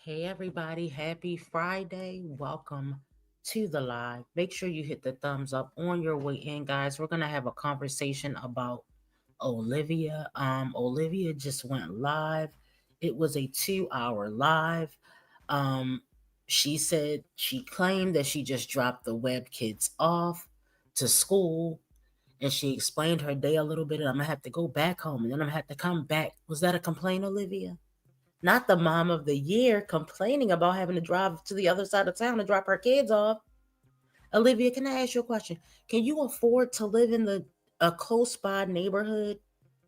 Hey everybody, happy Friday. Welcome to the live. Make sure you hit the thumbs up on your way in, guys. We're going to have a conversation about Olivia. Olivia just went live. It was a 2-hour live. She said she claimed that she just dropped the web kids off to school, and she explained her day a little bit, and I'm going to have to go back home and then I'm going to have to come back. Was that a complaint, Olivia? Not the mom of the year complaining about having to drive to the other side of town to drop her kids off. Olivia, can I ask you a question? Can you afford to live in a close by neighborhood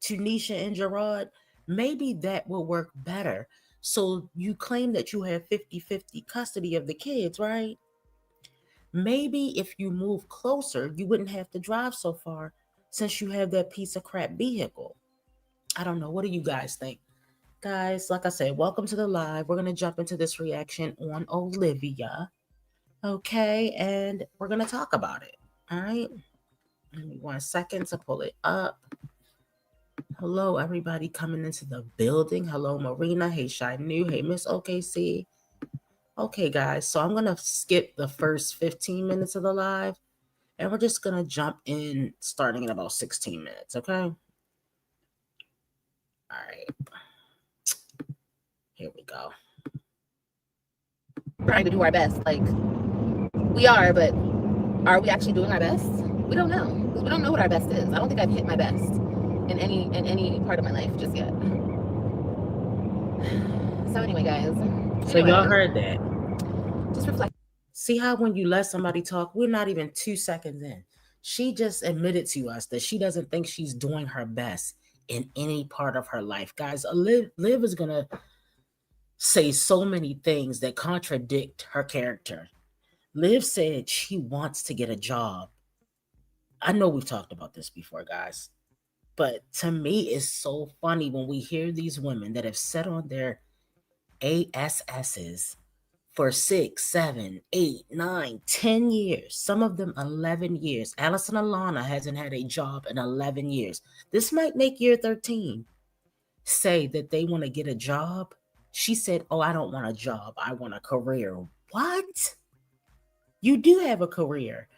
to Nisha and Gerard? Maybe that will work better. So you claim that you have 50-50 custody of the kids, right? Maybe if you move closer, you wouldn't have to drive so far since you have that piece of crap vehicle. I don't know. What do you guys think? Guys, like I said, welcome to the live. We're going to jump into this reaction on Olivia. Okay, and we're going to talk about it. All right. Give me 1 second to pull it up. Hello, everybody coming into the building. Hello, Marina. Hey, Shy New. Hey, Miss OKC. Okay, guys, so I'm going to skip the first 15 minutes of the live, and we're just going to jump in starting in about 16 minutes, okay? All right. Here we go. Trying to do our best. Like, we are, but are we actually doing our best? We don't know. We don't know what our best is. I don't think I've hit my best in any part of my life just yet. So anyway, guys. So y'all heard that. Just reflect. See how when you let somebody talk, we're not even 2 seconds in. She just admitted to us that she doesn't think she's doing her best in any part of her life. Guys, Liv is going to say so many things that contradict her character. Liv said she wants to get a job. I know we've talked about this before, guys, but to me, it's so funny when we hear these women that have sat on their ASSs for 6, 7, 8, 9, 10 years, some of them 11 years. Allison Alana hasn't had a job in 11 years. This might make year 13. Say that they want to get a job. She said, oh, I don't want a job. I want a career. What? You do have a career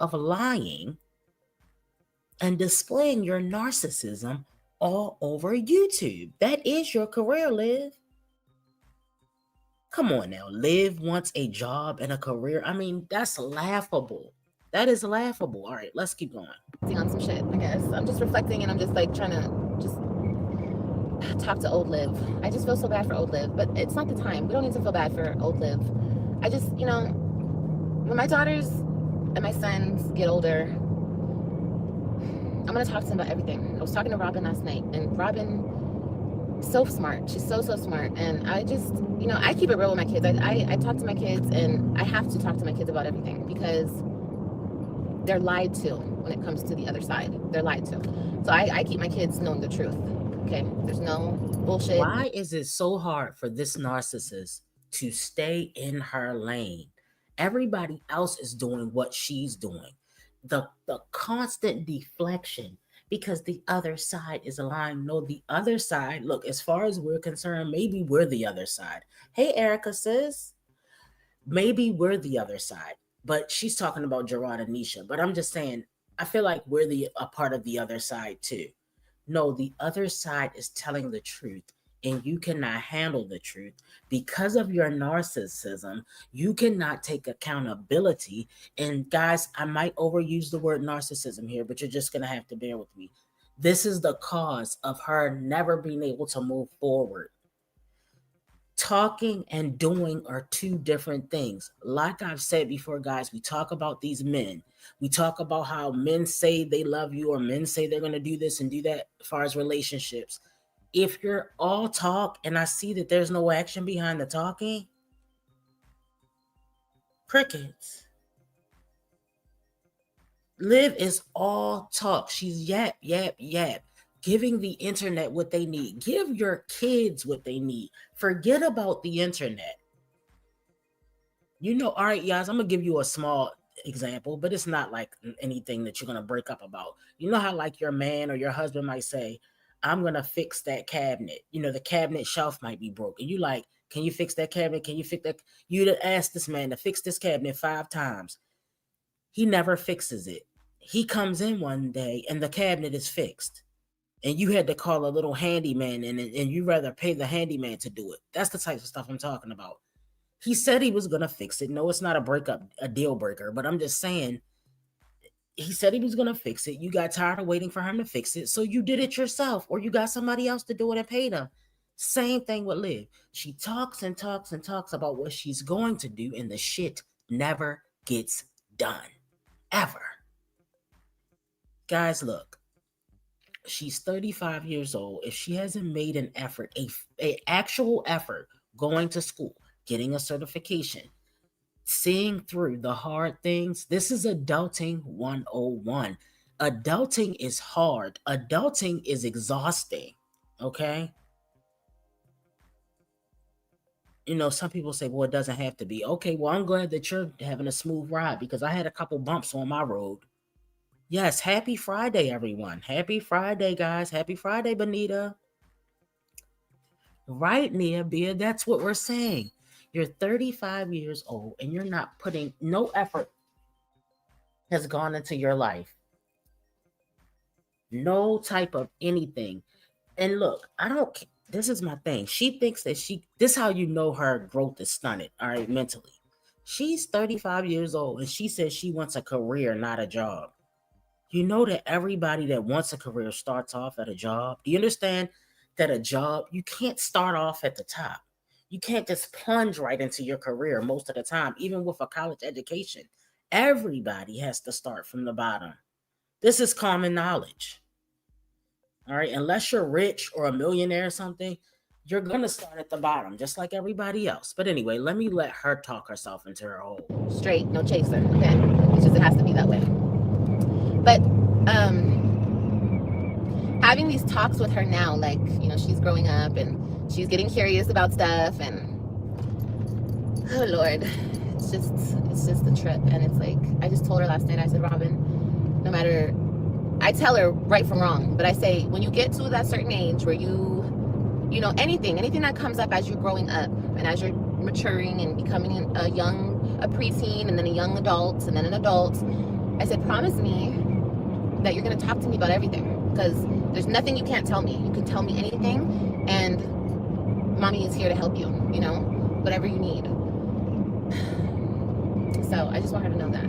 of lying and displaying your narcissism all over YouTube. That is your career, Liv. Come on now. Liv wants a job and a career. I mean, that's laughable. That is laughable. All right, let's keep going. On some shit, I guess. I'm just reflecting and I'm just like trying to just talk to old Liv. I just feel so bad for old Liv, but it's not the time. We don't need to feel bad for old Liv. I just, when my daughters and my sons get older, I'm going to talk to them about everything. I was talking to Robin last night, and Robin, so smart. She's so smart. And I just, I keep it real with my kids. I talk to my kids, and I have to talk to my kids about everything because they're lied to when it comes to the other side. They're lied to. So I keep my kids knowing the truth. Okay, there's no bullshit. Why is it so hard for this narcissist to stay in her lane? Everybody else is doing what she's doing. The constant deflection because the other side is lying. No, the other side, look, as far as we're concerned, maybe we're the other side. Hey, Erica says, maybe we're the other side. But she's talking about Gerard and Nisha. But I'm just saying, I feel like we're a part of the other side too. No, the other side is telling the truth, and you cannot handle the truth because of your narcissism. You cannot take accountability. And guys, I might overuse the word narcissism here, but you're just going to have to bear with me. This is the cause of her never being able to move forward. Talking and doing are two different things. Like I've said before, guys, we talk about these men. We talk about how men say they love you or men say they're going to do this and do that as far as relationships. If you're all talk and I see that there's no action behind the talking, crickets. Liv is all talk. She's yap, yap, yap, giving the internet what they need. Give your kids what they need. Forget about the internet. All right, guys, I'm gonna give you a small example, but it's not like anything that you're gonna break up about. You know how like your man or your husband might say, I'm gonna fix that cabinet. The cabinet shelf might be broken. You like, can you fix that cabinet? Can you fix that? You'd ask this man to fix this cabinet 5 times. He never fixes it. He comes in one day and the cabinet is fixed. And you had to call a little handyman and you rather pay the handyman to do it. That's the type of stuff I'm talking about. He said he was going to fix it. No, it's not a deal breaker, but I'm just saying, he said he was going to fix it. You got tired of waiting for him to fix it. So you did it yourself, or you got somebody else to do it and paid him. Same thing with Liv. She talks and talks and talks about what she's going to do, and the shit never gets done. Ever. Guys, look. She's 35 years old. If she hasn't made an effort, a actual effort, going to school, getting a certification, seeing through the hard things, this is adulting 101. Adulting is hard. Adulting is exhausting. Okay? Some people say, well, it doesn't have to be. Okay, well, I'm glad that you're having a smooth ride because I had a couple bumps on my road. Yes, happy Friday, everyone. Happy Friday, guys. Happy Friday, Bonita. Right, Nia Bia, that's what we're saying. You're 35 years old and you're not putting no effort has gone into your life. No type of anything. And look, this is my thing. She thinks that this how you know her growth is stunted, all right, mentally. She's 35 years old and she says she wants a career, not a job. You know that everybody that wants a career starts off at a job. Do you understand that a job, you can't start off at the top. You can't just plunge right into your career most of the time, even with a college education. Everybody has to start from the bottom. This is common knowledge. All right, unless you're rich or a millionaire or something, you're going to start at the bottom, just like everybody else. But anyway, let me let her talk herself into her hole. Straight, no chaser, okay? It's just, it has to be that way. But having these talks with her now, like, she's growing up and she's getting curious about stuff, and oh Lord, it's just a trip. And it's like, I just told her last night, I said, Robin, no matter, I tell her right from wrong, but I say, when you get to that certain age where anything that comes up as you're growing up and as you're maturing and becoming a preteen and then a young adult and then an adult, I said, promise me that you're going to talk to me about everything, because there's nothing you can't tell me. You can tell me anything, and mommy is here to help you, whatever you need. So I just want her to know that,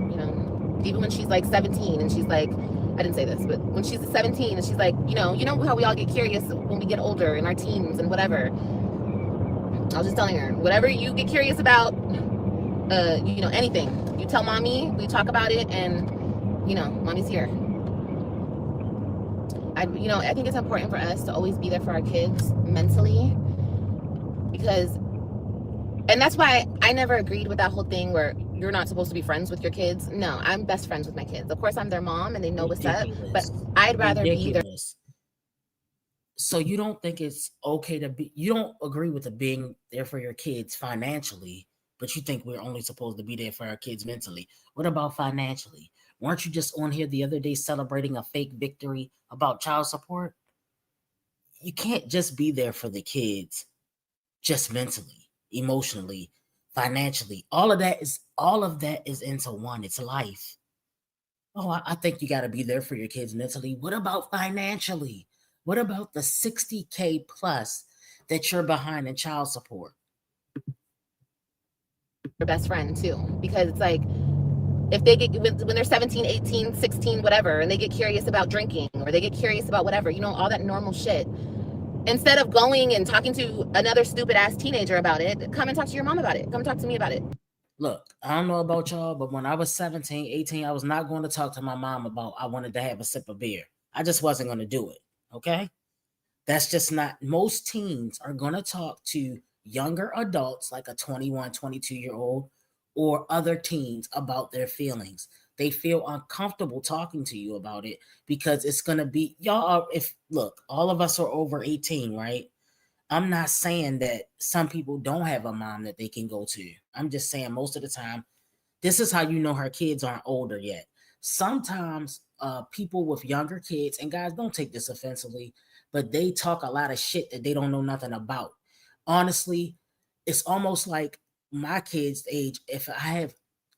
even when she's like 17 and she's like, I didn't say this, but when she's 17 and she's like, you know how we all get curious when we get older in our teens and whatever. I was just telling her, whatever you get curious about, anything, you tell mommy, we talk about it, and, mommy's here. I think it's important for us to always be there for our kids mentally, because, and that's why I never agreed with that whole thing where you're not supposed to be friends with your kids. No, I'm best friends with my kids. Of course, I'm their mom and they know what's up, but I'd rather be there. So you don't think it's okay to be, you don't agree with the being there for your kids financially, but you think we're only supposed to be there for our kids mentally. What about financially? Weren't you just on here the other day celebrating a fake victory about child support? You can't just be there for the kids just mentally, emotionally, financially. All of that is into one. It's life. Oh, I think you got to be there for your kids mentally. What about financially? What about the 60K plus that you're behind in child support? Your best friend too, because it's like if they get when they're 17, 18, 16, whatever, and they get curious about drinking or they get curious about whatever, all that normal shit, instead of going and talking to another stupid ass teenager about it, come and talk to your mom about it. Come talk to me about it. Look, I don't know about y'all, but when I was 17, 18, I was not going to talk to my mom about I wanted to have a sip of beer. I just wasn't going to do it. Okay? That's just not, most teens are going to talk to younger adults like a 21, 22-year old or other teens about their feelings. They feel uncomfortable talking to you about it because it's going to be, y'all are, if, look, all of us are over 18, right? I'm not saying that some people don't have a mom that they can go to. I'm just saying most of the time, this is how you know her kids aren't older yet. Sometimes people with younger kids, and guys, don't take this offensively, but they talk a lot of shit that they don't know nothing about. Honestly, it's almost like my kids' age. If I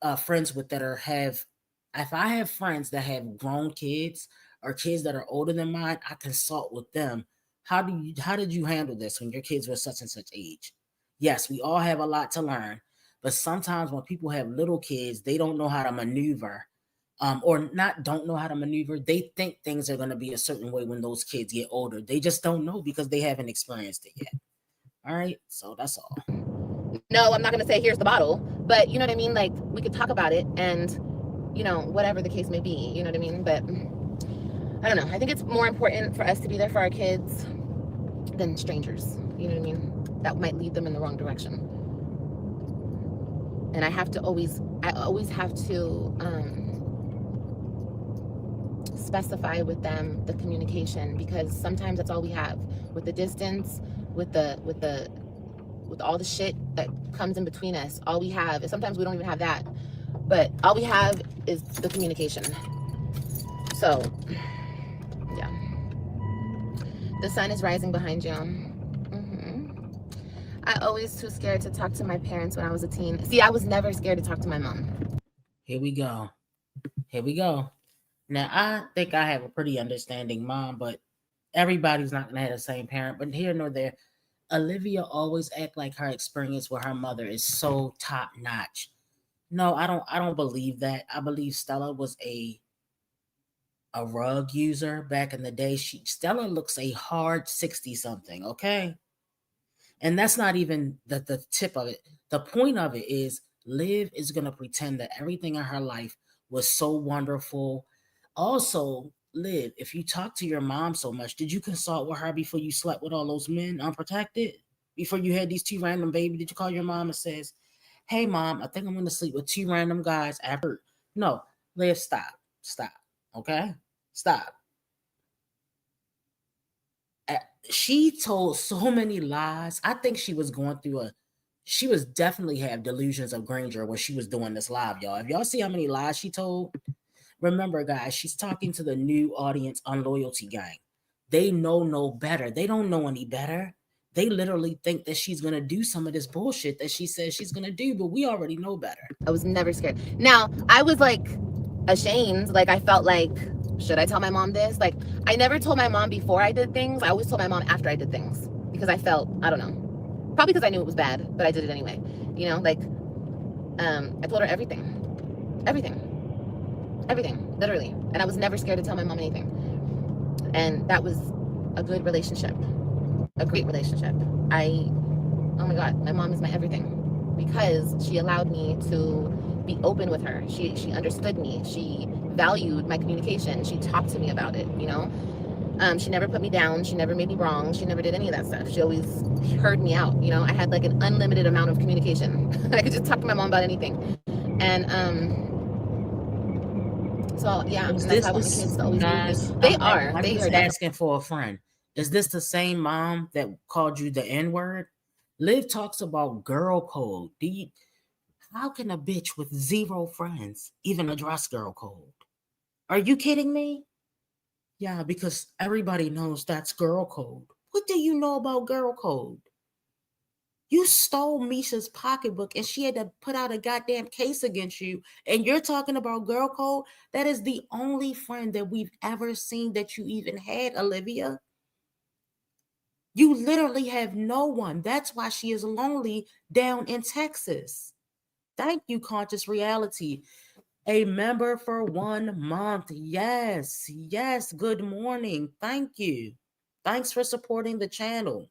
have friends with that are have, if I have friends that have grown kids or kids that are older than mine, I consult with them. How did you handle this when your kids were such and such age? Yes, we all have a lot to learn, but sometimes when people have little kids, they don't know how to maneuver, or not don't know how to maneuver. They think things are going to be a certain way when those kids get older. They just don't know because they haven't experienced it yet. All right, so that's all. No, I'm not going to say here's the bottle, but you know what I mean? Like, we could talk about it and, whatever the case may be, you know what I mean? But I don't know. I think it's more important for us to be there for our kids than strangers, you know what I mean? That might lead them in the wrong direction. And I always have to specify with them the communication, because sometimes that's all we have. With the distance, with all the shit that comes in between us, all we have is, sometimes we don't even have that, but all we have is the communication. So yeah, the sun is rising behind you. I always too scared to talk to my parents when I was a teen. See, I was never scared to talk to my mom. Here we go. Here we go. Now, I think I have a pretty understanding mom, but everybody's not going to have the same parent. But here nor there, Olivia always act like her experience with her mother is so top notch. No, I don't believe that. I believe Stella was a rug user back in the day. Stella looks a hard 60 something, okay? And that's not even the tip of it. The point of it is Liv is going to pretend that everything in her life was so wonderful. Also, Liv, if you talk to your mom so much, did you consult with her before you slept with all those men unprotected? Before you had these two random babies, did you call your mom and says, "Hey mom, I think I'm going to sleep with two random guys after"? No, Liv, stop. Stop. Okay? Stop. Uh, She told so many lies. I think she was going through she was definitely have delusions of grandeur when she was doing this live, y'all. If y'all see how many lies she told, remember, guys, she's talking to the new audience on Loyalty Gang. They know no better. They don't know any better. They literally think that she's gonna do some of this bullshit that she says she's gonna do, but we already know better. I was never scared. Now, I was like ashamed. Like, I felt like, should I tell my mom this? Like, I never told my mom before I did things. I always told my mom after I did things, because I felt, I don't know, probably because I knew it was bad, but I did it anyway. Like, I told her everything, literally. And I was never scared to tell my mom anything. And that was a good relationship, a great relationship. Oh my God, my mom is my everything, because she allowed me to be open with her. She understood me. She valued my communication. She talked to me about it, She never put me down. She never made me wrong. She never did any of that stuff. She always heard me out. I had like an unlimited amount of communication. I could just talk to my mom about anything. And so yeah, and that's how I want my kids to always be. They are just asking for a friend. Is this the same mom that called you the N word? Liv talks about girl code. How can a bitch with zero friends even address girl code? Are you kidding me? Yeah, because everybody knows that's girl code. What do you know about girl code? You stole Misha's pocketbook and she had to put out a goddamn case against you. And you're talking about girl code? That is the only friend that we've ever seen that you even had, Olivia. You literally have no one. That's why she is lonely down in Texas. Thank you, Conscious Reality. A member for 1 month. Yes, yes. Good morning. Thank you. Thanks for supporting the channel.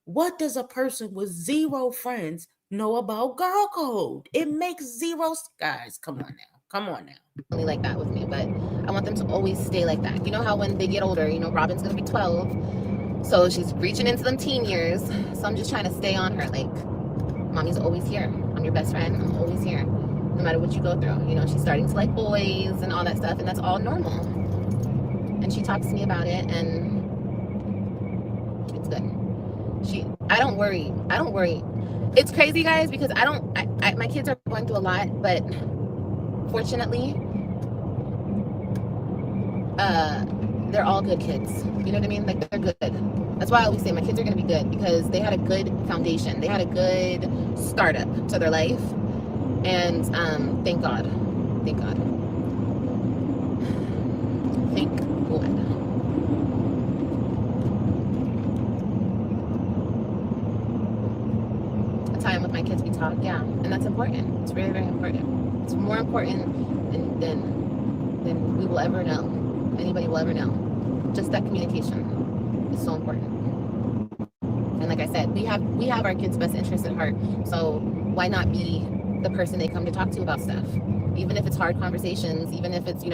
What does a person with zero friends know about girl code? It makes zero. Guys, come on now. Come on now. Like that with me, but I want them to always stay like that. You know how when they get older, Robin's gonna be 12, so she's reaching into them teen years. So I'm just trying to stay on her. Like, mommy's always here. I'm your best friend. I'm always here, no matter what you go through. She's starting to like boys and all that stuff, and that's all normal. And she talks to me about it, and it's good. I don't worry. It's crazy, guys, because my kids are going through a lot, but fortunately, they're all good kids. You know what I mean? Like, they're good. That's why I always say my kids are going to be good, because they had a good foundation. They had a good startup to their life. And thank God. Thank God. Thank God. A time with my kids, we talk, yeah. And that's important. It's very, very important. It's more important than we will ever know. Anybody will ever know. Just that communication is so important. And like I said, we have our kids' best interests at heart. So why not be the person they come to talk to about stuff? Even if it's hard conversations, even if it's,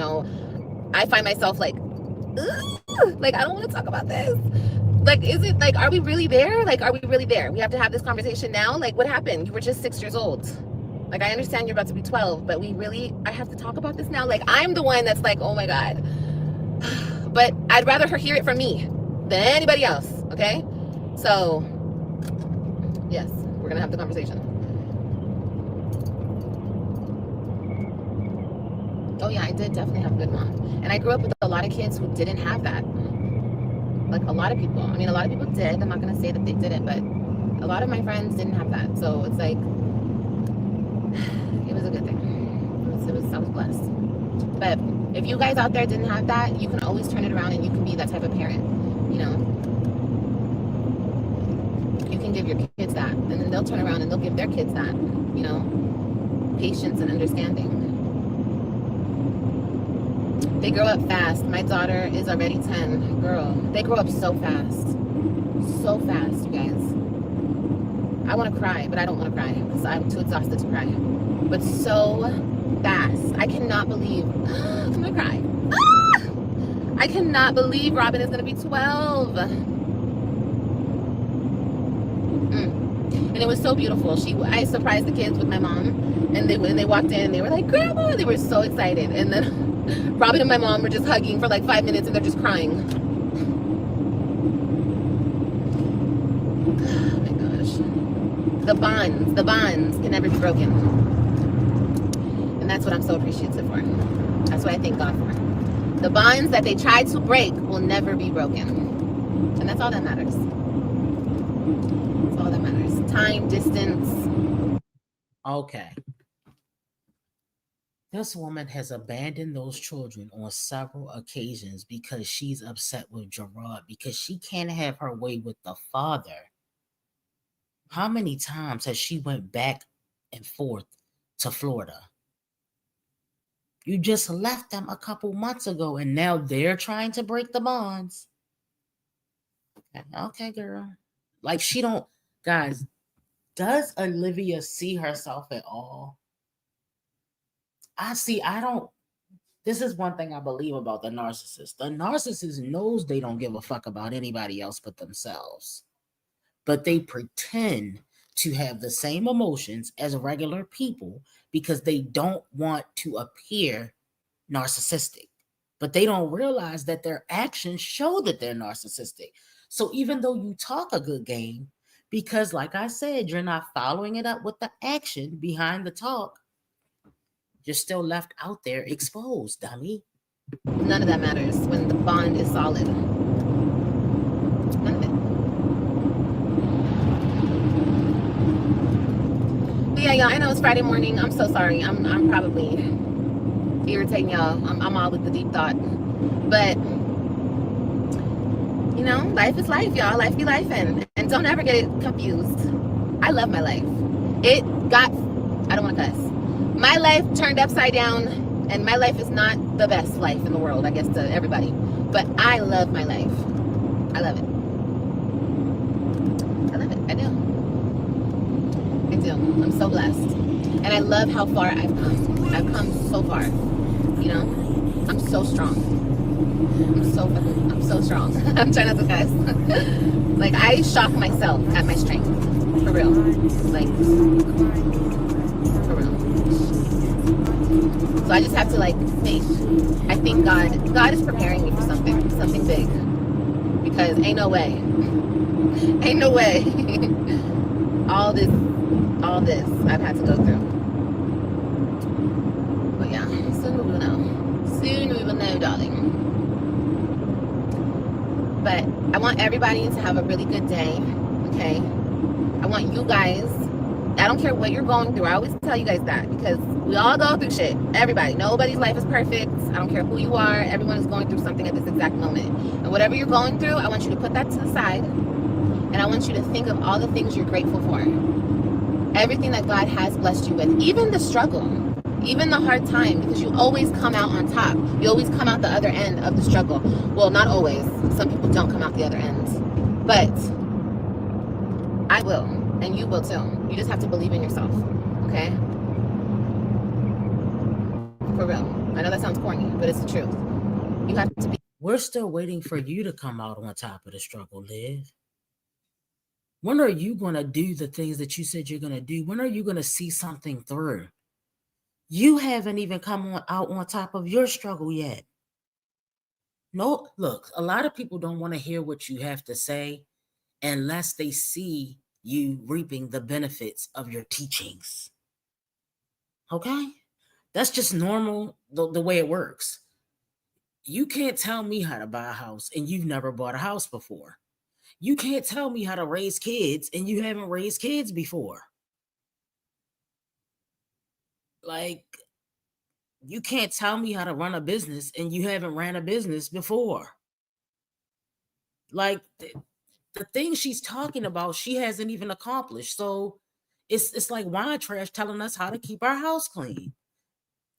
I find myself like, like, I don't want to talk about this. Like, is it like, are we really there? Like, are we really there? We have to have this conversation now? Like, what happened? You were just 6 years old. Like, I understand you're about to be 12, but I have to talk about this now? Like, I'm the one that's like, oh my God. But I'd rather her hear it from me than anybody else, okay? So, yes, we're going to have the conversation. Oh yeah, I did definitely have a good mom. And I grew up with a lot of kids who didn't have that. Like, a lot of people. I mean, a lot of people did. I'm not going to say that they didn't, but a lot of my friends didn't have that. So it's like, it was a good thing. I was blessed. But if you guys out there didn't have that, you can always turn it around and you can be that type of parent. You can give your kids that, and then they'll turn around and they'll give their kids that. Patience and understanding. They grow up fast. My daughter is already 10. Girl, they grow up so fast. So fast, you guys. I want to cry, but I don't want to cry because I'm too exhausted to cry. But so fast. I cannot believe. I'm going to cry. I cannot believe Robin is going to be 12. And it was so beautiful. I surprised the kids with my mom, and when they walked in, they were like, "Grandma!" They were so excited. And then Robin and my mom were just hugging for like 5 minutes, and they're just crying. Oh my gosh. The bonds can never be broken. And that's what I'm so appreciative for. That's what I thank God for. The bonds that they tried to break will never be broken. And that's all that matters. That's all that matters. Time, distance. Okay. This woman has abandoned those children on several occasions because she's upset with Gerard because she can't have her way with the father. How many times has she went back and forth to Florida? You just left them a couple months ago and now they're trying to break the bonds. Okay, girl. Like, she don't, guys, does Olivia see herself at all? I don't. This is one thing I believe about the narcissist. The narcissist knows they don't give a fuck about anybody else but themselves. But they pretend to have the same emotions as regular people because they don't want to appear narcissistic. but they don't realize that their actions show that they're narcissistic. So even though you talk a good game, because like I said, you're not following it up with the action behind the talk, you're still left out there exposed, dummy. None of that matters when the bond is solid. None of it. But yeah, y'all, I know it's Friday morning. I'm so sorry. I'm probably irritating y'all. I'm all with the deep thought. But you know, life is life, y'all. Life be life, and don't ever get it confused. I love my life. It got, I don't want to cuss. My life turned upside down, and my life is not the best life in the world, I guess, to everybody. But I love my life. I love it. I love it. I do. I do. I'm so blessed. And I love how far I've come. I've come so far. You know? I'm so strong. I'm so strong. I'm trying not to cuss. Like, I shock myself at my strength. For real. Like, for real. So I just have to, like, faith. I think God is preparing me for something big. Because ain't no way. Ain't no way. all this I've had to go through. But yeah, soon we will know. Soon we will know, darling. But I want everybody to have a really good day, okay? I want you guys, I don't care what you're going through. I always tell you guys that because we all go through shit. Everybody. Nobody's life is perfect. I don't care who you are. Everyone is going through something at this exact moment. And whatever you're going through, I want you to put that to the side. And I want you to think of all the things you're grateful for. Everything that God has blessed you with. Even the struggle. Even the hard time. Because you always come out on top. You always come out the other end of the struggle. Well, not always. Some people don't come out the other end. But I will. And you will too. You just have to believe in yourself. Okay? For real. I know that sounds corny, but it's the truth. You have to be. We're still waiting for you to come out on top of the struggle, Liv. When are you going to do the things that you said you're going to do? When are you going to see something through? You haven't even come out on top of your struggle yet. No, look, a lot of people don't want to hear what you have to say unless they see you reaping the benefits of your teachings. Okay? That's just normal, the way it works. You can't tell me how to buy a house and you've never bought a house before. You can't tell me how to raise kids and you haven't raised kids before. Like, you can't tell me how to run a business and you haven't ran a business before. Like, the thing she's talking about, she hasn't even accomplished. So it's like wine trash telling us how to keep our house clean.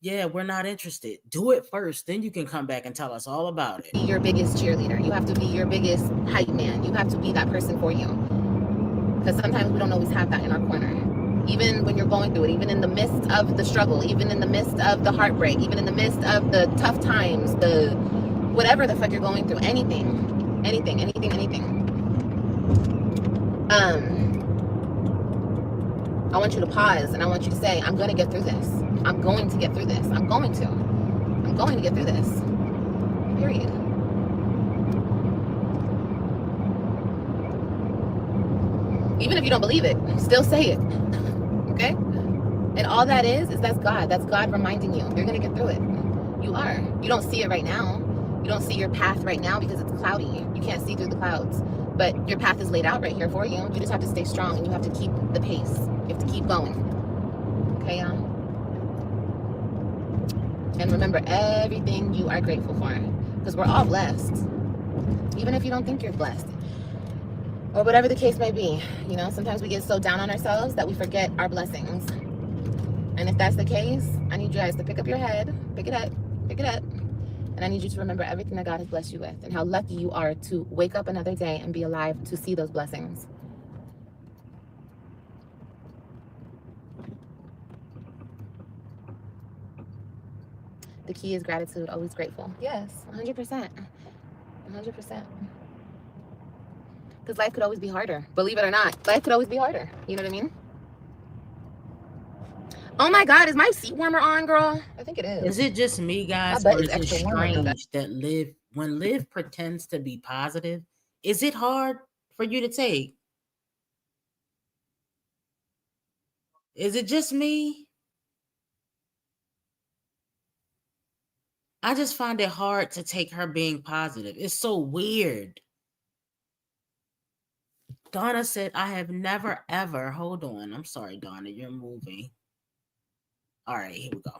Yeah, we're not interested. Do it first, then you can come back and tell us all about it. Be your biggest cheerleader. You have to be your biggest hype man. You have to be that person for you. Because sometimes we don't always have that in our corner. Even when you're going through it, even in the midst of the struggle, even in the midst of the heartbreak, even in the midst of the tough times, the whatever the fuck you're going through, anything. I want you to pause and I want you to say, I'm going to get through this. I'm going to get through this. I'm going to get through this. Period. Even if you don't believe it, still say it. Okay? And all that is that's God. That's God reminding you. You're going to get through it. You are. You don't see it right now. You don't see your path right now because it's cloudy. You can't see through the clouds. But your path is laid out right here for you. You just have to stay strong and you have to keep the pace. You have to keep going. Okay, y'all? And remember everything you are grateful for. Because we're all blessed. Even if you don't think you're blessed. Or whatever the case may be. You know, sometimes we get so down on ourselves that we forget our blessings. And if that's the case, I need you guys to pick up your head. Pick it up. And I need you to remember everything that God has blessed you with. And how lucky you are to wake up another day and be alive to see those blessings. The key is gratitude, always grateful. Yes, 100%. 100%. Because life could always be harder. Believe it or not, life could always be harder. You know what I mean? Oh my God, is my seat warmer on, girl? I think it is. Is it just me, My guys, butt or is is it extra warm right now, guys. strange that Liv pretends to be positive, is it hard for you to take? Is it just me? I just find it hard to take her being positive. It's so weird. Donna said, I have never ever, hold on. I'm sorry, Donna, you're moving. All right, here we go.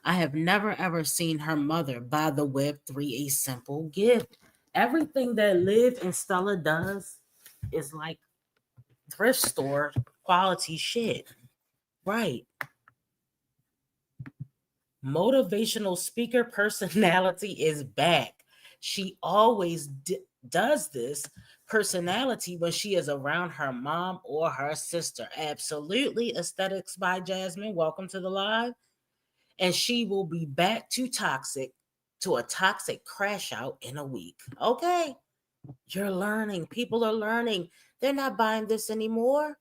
I have never ever seen her mother buy the Web3 a simple gift. Everything that Liv and Stella does is like thrift store quality shit. Right. Motivational speaker personality is back. She always does this personality when she is around her mom or her sister. Absolutely. Aesthetics by Jasmine. Welcome to the live. And she will be back to a toxic crash out in a week. Okay. You're learning. People are learning. They're not buying this anymore.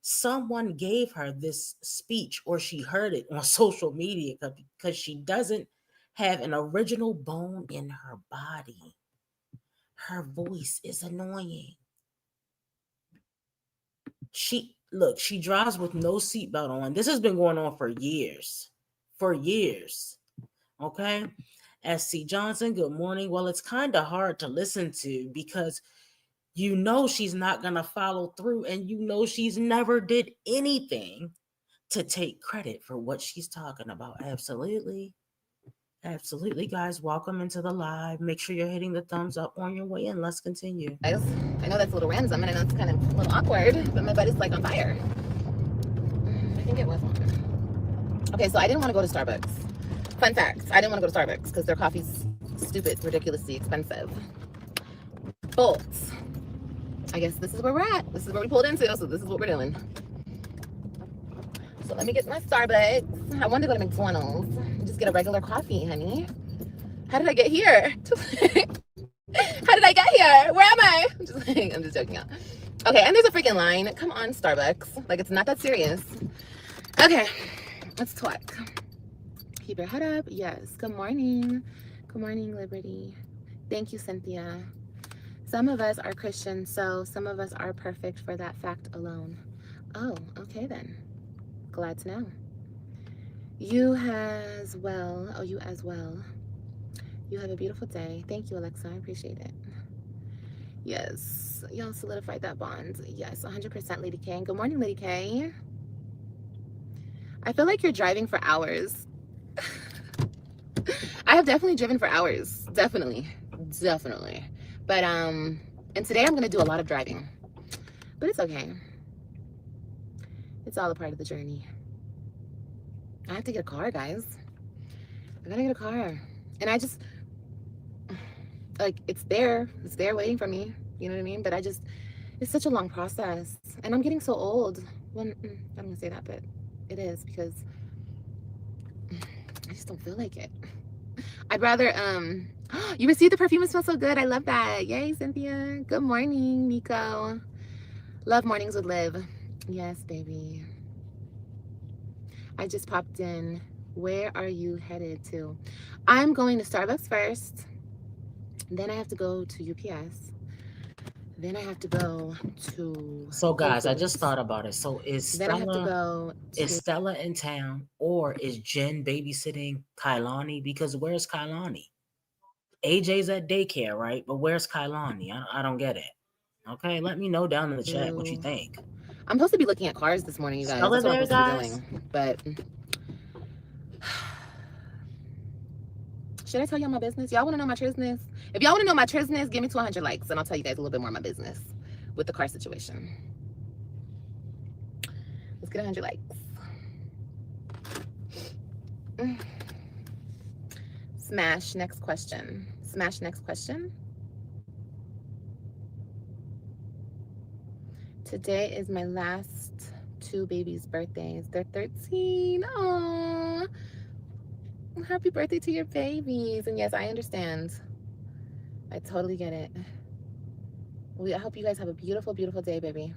Someone gave her this speech or she heard it on social media because she doesn't have an original bone in her body. Her voice is annoying. She drives with no seatbelt on. This has been going on for years. For years. Okay. SC Johnson, good morning. Well, it's kind of hard to listen to because you know she's not going to follow through and you know she's never did anything to take credit for what she's talking about. Absolutely. Absolutely, guys. Welcome into the live. Make sure you're hitting the thumbs up on your way in. Let's continue. I know that's a little random and I know it's kind of a little awkward, but my butt is like on fire. I think it was on. Okay, so I didn't want to go to Starbucks. Fun fact, I didn't want to go to Starbucks because their coffee's stupid, ridiculously expensive. But I guess this is where we're at. This is where we pulled into, so this is what we're doing. So let me get my Starbucks. I wanted to go to McDonald's and just get a regular coffee, honey. How did I get here? How did I get here? Where am I? I'm just joking out. Okay, and there's a freaking line. Come on, Starbucks. Like, it's not that serious. Okay, let's talk. Keep your head up. Yes. Good morning. Good morning, Liberty. Thank you, Cynthia. Some of us are Christians, so some of us are perfect for that fact alone. Oh, okay then. Glad to know. You as well. Oh, you as well. You have a beautiful day. Thank you, Alexa. I appreciate it. Yes. Y'all solidified that bond. Yes, 100% Lady K. Good morning, Lady K. I feel like you're driving for hours. I have definitely driven for hours. Definitely. But and today I'm gonna do a lot of driving. But it's okay. It's all a part of the journey. I have to get a car, guys. I gotta get a car. And I just like it's there waiting for me. You know what I mean? But it's such a long process. And I'm getting so old. When I'm gonna say that, but it is because I just don't feel like it. I'd rather you received the perfume. It smells so good. I love that. Yay, Cynthia. Good morning, Nico. Love mornings with Liv. Yes, baby. I just popped in. Where are you headed to? I'm going to Starbucks first. Then I have to go to UPS. Then I have to go to So, Whole guys, I just Foods. thought about it. So, Then I have to go is to Stella in town, or is Jen babysitting Kailani? Because where's Kailani? AJ's at daycare, right? But where's Kailani? I don't get it. Okay, let me know down in the chat what you think. I'm supposed to be looking at cars this morning, you guys. Stella That's what I'm there, supposed to be guys? doing. But should I tell y'all my business? Y'all want to know my business? If y'all want to know my business, give me 200 likes and I'll tell you guys a little bit more of my business with the car situation. Let's get 100 likes. Smash next question. Smash next question. Today is my last two babies' birthdays. They're 13. Oh, happy birthday to your babies. And yes, I understand. I totally get it. I hope you guys have a beautiful, beautiful day, baby.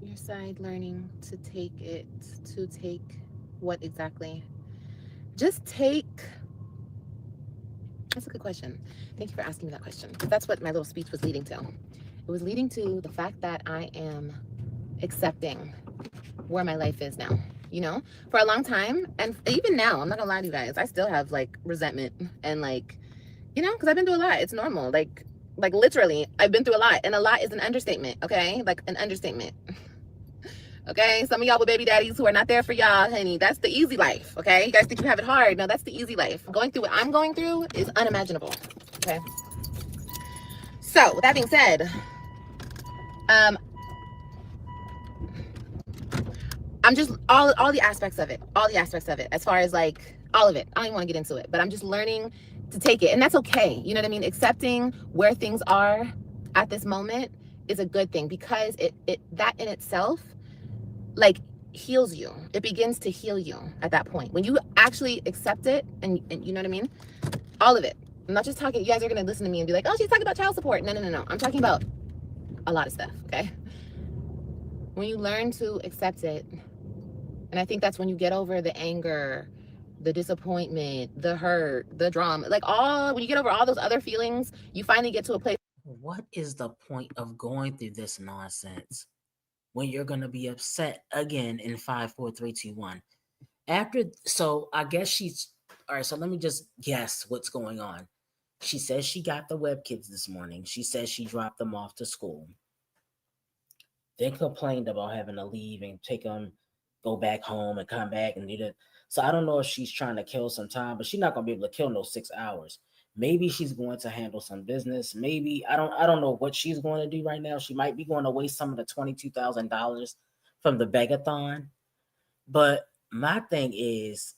Your side learning to take it, to take what exactly? Just take. That's a good question. Thank you for asking me that question, because that's what my little speech was leading to. It was leading to the fact that I am accepting where my life is now. You know, for a long time, and even now, I'm not gonna lie to you guys, I still have like resentment and like, you know, because I've been through a lot. It's normal. Like literally, I've been through a lot, and a lot is an understatement. Okay, like an understatement. Okay, some of y'all with baby daddies who are not there for y'all, honey. That's the easy life. Okay, you guys think you have it hard? No, that's the easy life. Going through what I'm going through is unimaginable. Okay, so with that being said, um, I'm just all the aspects of it, all the aspects of it, as far as like all of it. I don't even want to get into it, but I'm just learning to take it, and that's okay. You know what I mean? Accepting where things are at this moment is a good thing, because it that in itself, like, heals you. It begins to heal you at that point when you actually accept it, and you know what I mean? All of it. I'm not just talking. You guys are gonna listen to me and be like, "Oh, she's talking about child support." No, no, no, no. I'm talking about a lot of stuff. Okay. When you learn to accept it, and I think that's when you get over the anger, the disappointment, the hurt, the drama, like all, when you get over all those other feelings, you finally get to a place. What is the point of going through this nonsense when you're going to be upset again in 5, 4, 3, 2, 1? After, so I guess she's, all right, so let me just guess what's going on. She says she got the web kids this morning. She says she dropped them off to school. Then complained about having to leave and take them, go back home and come back and need it. So I don't know if she's trying to kill some time, but she's not gonna be able to kill no 6 hours. Maybe she's going to handle some business. Maybe I don't know what she's going to do right now. She might be going to waste some of the $22,000 from the begathon. But my thing is,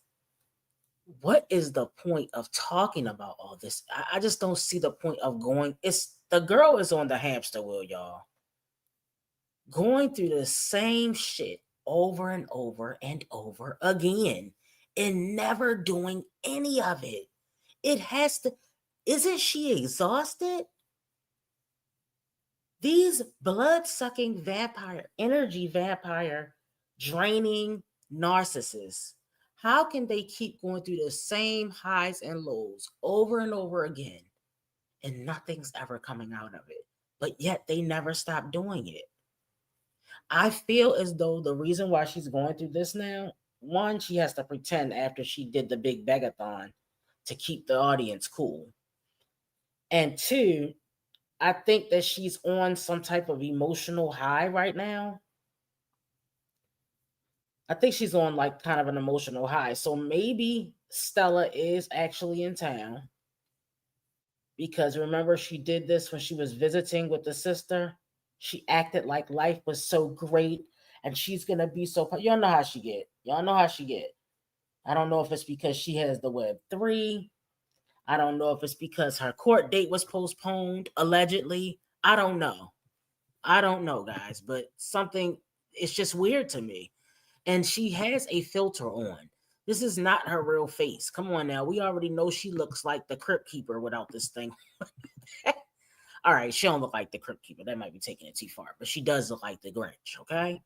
what is the point of talking about all this? I just don't see the point of going. It's the girl is on the hamster wheel, y'all, going through the same shit over and over and over again and never doing any of it. It has to, isn't she exhausted? These blood sucking vampire, energy vampire, draining narcissists, how can they keep going through the same highs and lows over and over again and nothing's ever coming out of it? But yet they never stop doing it. I feel as though the reason why she's going through this now, one, she has to pretend after she did the big begathon to keep the audience cool. And two, I think that she's on some type of emotional high right now. I think she's on like kind of an emotional high. So maybe Stella is actually in town, because remember she did this when she was visiting with the sister. She acted like life was so great and she's gonna be so. Y'all know how she get. Y'all know how she get. I don't know if it's because she has the Web3. I don't know if it's because her court date was postponed allegedly. I don't know. I don't know, guys, but something, it's just weird to me. And she has a filter on. This is not her real face. Come on now. We already know she looks like the Crypt Keeper without this thing. All right, she don't look like the Crypt Keeper. That might be taking it too far, but she does look like the Grinch, okay?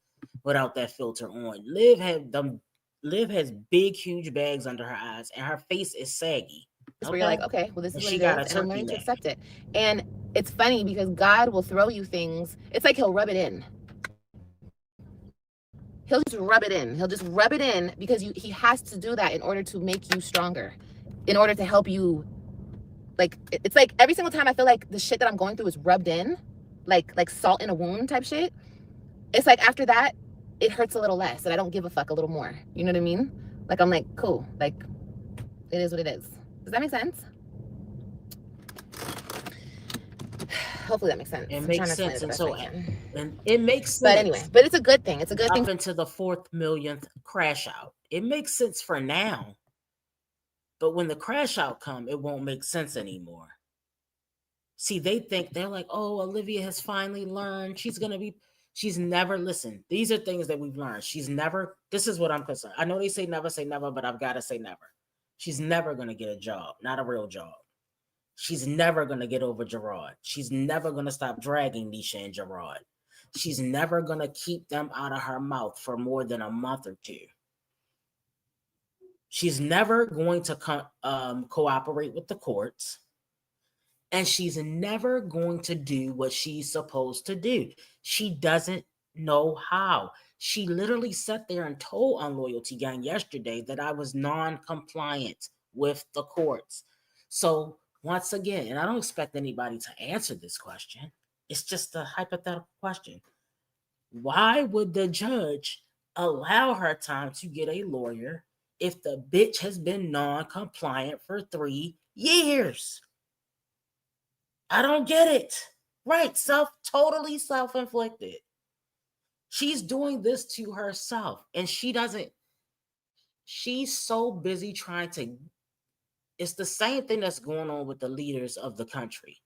Without that filter on. Liv has big, huge bags under her eyes, and her face is saggy. Where you're Okay? like, okay, well, this And is what she it got a is, and I'm turkey learning to neck. accept it. And it's funny because God will throw you things. It's like He'll rub it in. He'll just rub it in. He'll just rub it in because He has to do that in order to make you stronger, in order to help you. Like, it's like every single time I feel like the shit that I'm going through is rubbed in, like salt in a wound type shit. It's like after that, it hurts a little less, and I don't give a fuck a little more. You know what I mean? Like, I'm like, cool. Like, it is what it is. Does that make sense? Hopefully that makes sense. It I'm trying makes to explain sense. it the And best I so, can. and it makes But anyway, sense but it's a good thing. It's a good thing. up into the fourth millionth crash out. It makes sense for now, but when the crash out come, it won't make sense anymore. See, they think they're like, oh, Olivia has finally learned. She's never listened. These are things that we've learned. She's never, this is what I'm concerned. I know they say never, but I've got to say never. She's never going to get a job, not a real job. She's never going to get over Gerard. She's never going to stop dragging Nisha and Gerard. She's never going to keep them out of her mouth for more than a month or two. She's never going to cooperate with the courts. And she's never going to do what she's supposed to do. She doesn't know how. She literally sat there and told Unloyalty Gang yesterday that I was non-compliant with the courts. So once again, and I don't expect anybody to answer this question, it's just a hypothetical question. Why would the judge allow her time to get a lawyer if the bitch has been non-compliant for 3 years? I don't get it. Right, totally self-inflicted. She's doing this to herself, and she's so busy trying to, it's the same thing that's going on with the leaders of the country.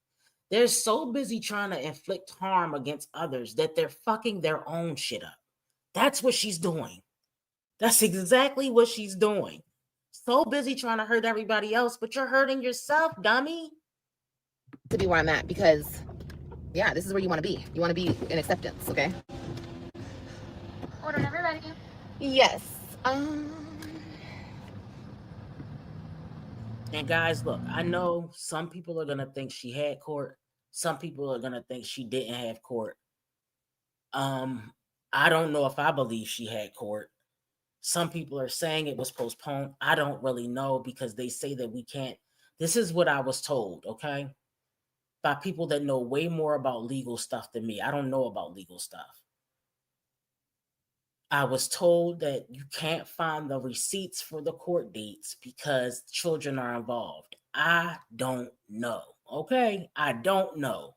They're so busy trying to inflict harm against others that they're fucking their own shit up. That's what she's doing. That's exactly what she's doing. So busy trying to hurt everybody else, but you're hurting yourself, dummy. To be where I'm at, because yeah, this is where you want to be. You want to be in acceptance, okay? Order never ready. Yes. And guys, look, I know some people are gonna think she had court. Some people are gonna think she didn't have court. I don't know if I believe she had court. Some people are saying it was postponed. I don't really know because they say that we can't. This is what I was told, okay? By people that know way more about legal stuff than me. I don't know about legal stuff. I was told that you can't find the receipts for the court dates because children are involved. I don't know. Okay? I don't know.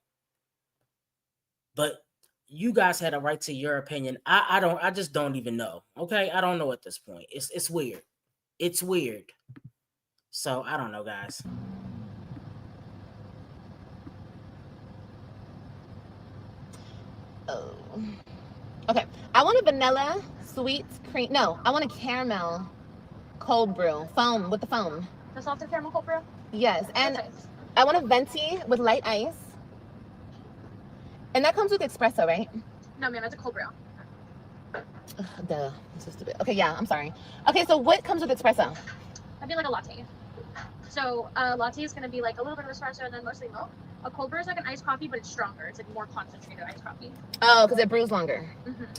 But you guys had a right to your opinion. I just don't even know. Okay? I don't know at this point. It's weird. It's weird. So I don't know, guys. Oh. Okay. I want a vanilla sweet cream. No, I want a caramel cold brew. Foam with the foam. The salted caramel cold brew? Yes. And I want a venti with light ice. And that comes with espresso, right? No, ma'am, it's a cold brew. Ugh, duh. I'm so stupid. Okay, yeah, I'm sorry. Okay, so what comes with espresso? That'd be like a latte. So a latte is going to be like a little bit of espresso and then mostly milk. A cold brew is like an iced coffee, but it's stronger. It's like more concentrated iced coffee. Oh, because it brews longer.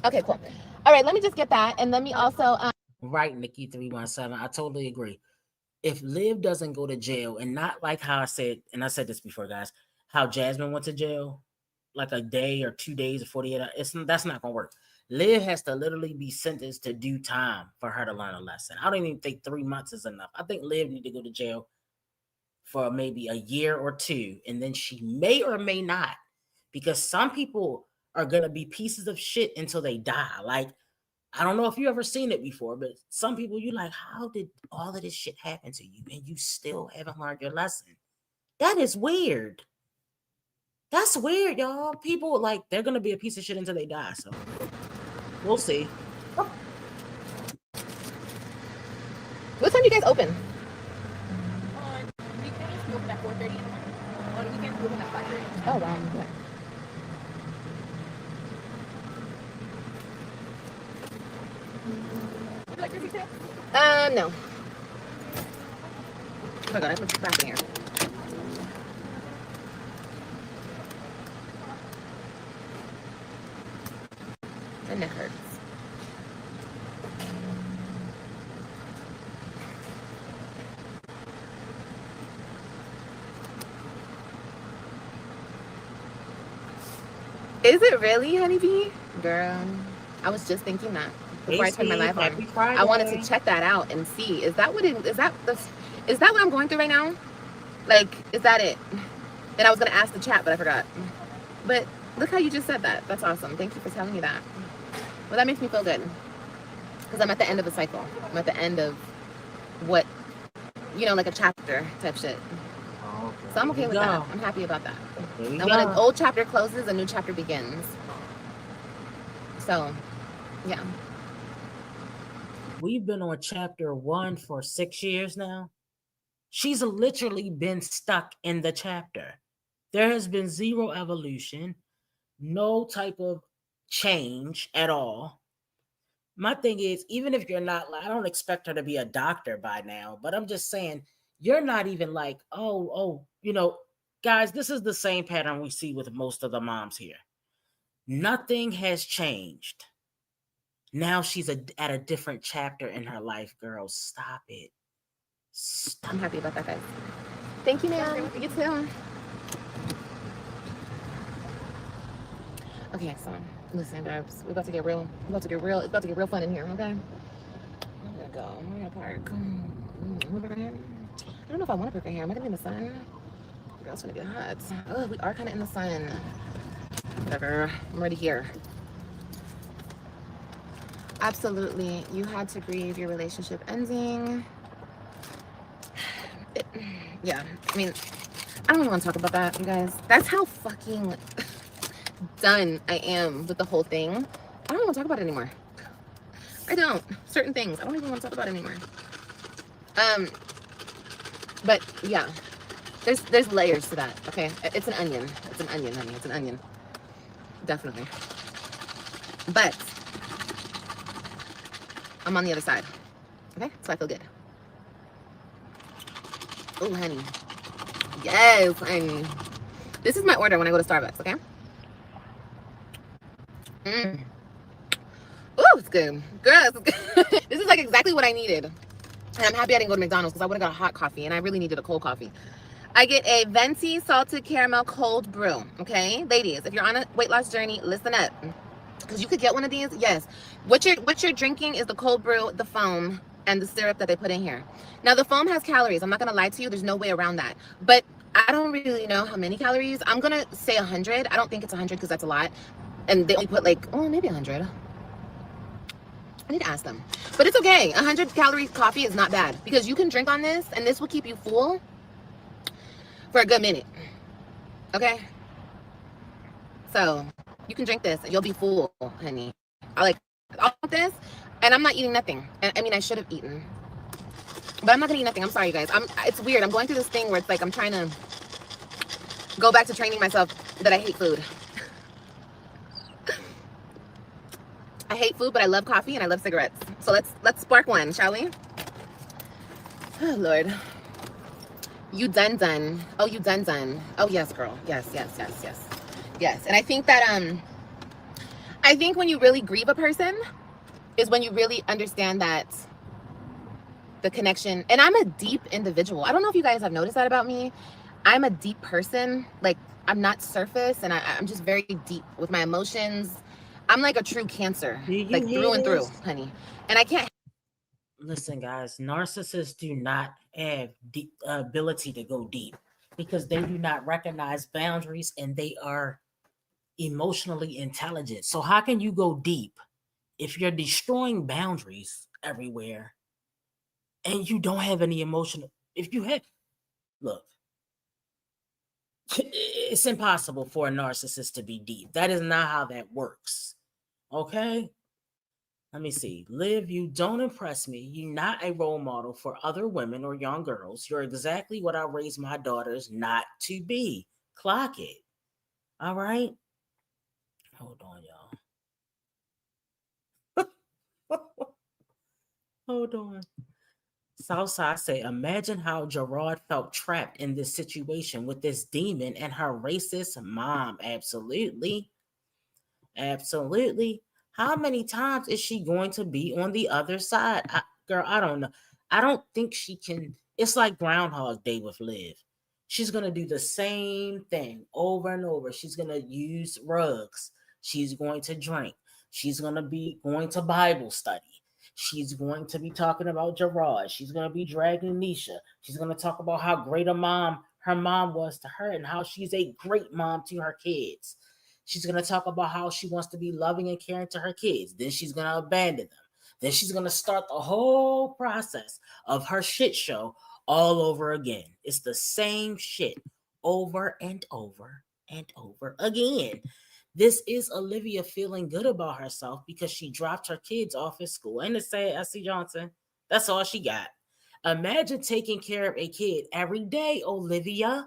Okay, cool. All right, let me just get that. And let me also... Right, Nikki 317. I totally agree. If Liv doesn't go to jail, and not like how I said, and I said this before, guys, how Jasmine went to jail, like a day or 2 days or 48 hours, that's not going to work. Liv has to literally be sentenced to do time for her to learn a lesson. I don't even think 3 months is enough. I think Liv need to go to jail for maybe a year or two, and then she may or may not, because some people are going to be pieces of shit until they die. Like, I don't know if you ever seen it before, but some people, you like, how did all of this shit happen to you and you still haven't learned your lesson? That is weird. That's weird, y'all. People, like, they're going to be a piece of shit until they die, so we'll see. What time do you guys open? On weekdays, we open at 4:30 in the morning. On weekends, we open at 5:30. Oh, wow. Okay. Would you like your today? No. Oh my god, I put back in here. My neck hurts. Is it really, honeybee? Girl, I was just thinking that before I turned my live on. I wanted to check that out and see. Is that what I'm going through right now? Like, is that it? And I was gonna ask the chat, but I forgot. But look how you just said that. That's awesome. Thank you for telling me that. Well, that makes me feel good. Because I'm at the end of a cycle. I'm at the end of what, like a chapter type shit. Okay. So I'm okay with that. I'm happy about that. And go. when an old chapter closes, a new chapter begins. So, yeah. We've been on chapter 1 for 6 years now. She's literally been stuck in the chapter. There has been zero evolution, no type of change at all. My thing is, even if you're not, I don't expect her to be a doctor by now, but I'm just saying, you're not even like, guys, this is the same pattern we see with most of the moms here. Nothing has changed. Now she's at a different chapter in her life, girls. Stop it. Stop. I'm happy about that, guys. Thank you, ma'am. You too. Okay, so listen, babes. We're about to get real. It's about to get real fun in here, okay? I'm gonna go. We're gonna park. I don't know if I want to park in here. Am I gonna be in the sun? Girl, it's gonna get hot. Oh, we are kind of in the sun. Whatever. I'm already here. Absolutely. You had to grieve your relationship ending. Yeah. I mean, I don't even want to talk about that, you guys. That's how fucking done I am with the whole thing. I don't want to talk about it anymore. I don't. Certain things I don't even want to talk about anymore. But yeah, there's layers to that. Okay, it's an onion. It's an onion, honey. It's an onion. Definitely. But I'm on the other side. Okay, so I feel good. Oh, honey. Yes, honey. This is my order when I go to Starbucks. Okay. Oh, it's good. Girl, it's good. This is like exactly what I needed. And I'm happy I didn't go to McDonald's because I would have got a hot coffee and I really needed a cold coffee. I get a venti salted caramel cold brew. Okay, ladies, if you're on a weight loss journey, listen up. Because you could get one of these. Yes. What you're drinking is the cold brew, the foam, and the syrup that they put in here. Now, the foam has calories. I'm not going to lie to you. There's no way around that. But I don't really know how many calories. I'm going to say 100. I don't think it's 100 because that's a lot. And they only put like, oh, maybe 100. I need to ask them. But it's okay. 100 calorie coffee is not bad because you can drink on this and this will keep you full for a good minute. Okay? So you can drink this and you'll be full, honey. I like all this and I'm not eating nothing. I mean, I should have eaten. But I'm not gonna eat nothing. I'm sorry, you guys. It's weird. I'm going through this thing where it's like I'm trying to go back to training myself that I hate food. I hate food, but I love coffee and I love cigarettes. So let's spark one, shall we? Oh Lord. You done. Oh, you done. Oh yes, girl. Yes. Yes. And I think that I think when you really grieve a person is when you really understand that the connection. And I'm a deep individual. I don't know if you guys have noticed that about me. I'm a deep person. Like I'm not surface and I'm just very deep with my emotions. I'm like a true Cancer, like through and through, honey. And I can't. Listen, guys, narcissists do not have the ability to go deep because they do not recognize boundaries and they are emotionally intelligent. So how can you go deep if you're destroying boundaries everywhere and you don't have any emotional? If you had, look, it's impossible for a narcissist to be deep. That is not how that works. Okay? Let me see. Liv, you don't impress me. You're not a role model for other women or young girls. You're exactly what I raised my daughters not to be. Clock it. All right? Hold on, y'all. Hold on. Southside say, imagine how Gerard felt trapped in this situation with this demon and her racist mom. Absolutely. Absolutely. How many times is she going to be on the other side? Girl, I don't know. I don't think she can. It's like Groundhog Day with Liv. She's going to do the same thing over and over. She's going to use rugs. She's going to drink. She's going to be going to Bible study. She's going to be talking about Gerard. She's going to be dragging Nisha. She's going to talk about how great a mom her mom was to her and how she's a great mom to her kids. She's going to talk about how she wants to be loving and caring to her kids. Then she's going to abandon them. Then she's going to start the whole process of her shit show all over again. It's the same shit over and over and over again. This is Olivia feeling good about herself because she dropped her kids off at school. And to say, S.C. Johnson, that's all she got. Imagine taking care of a kid every day, Olivia.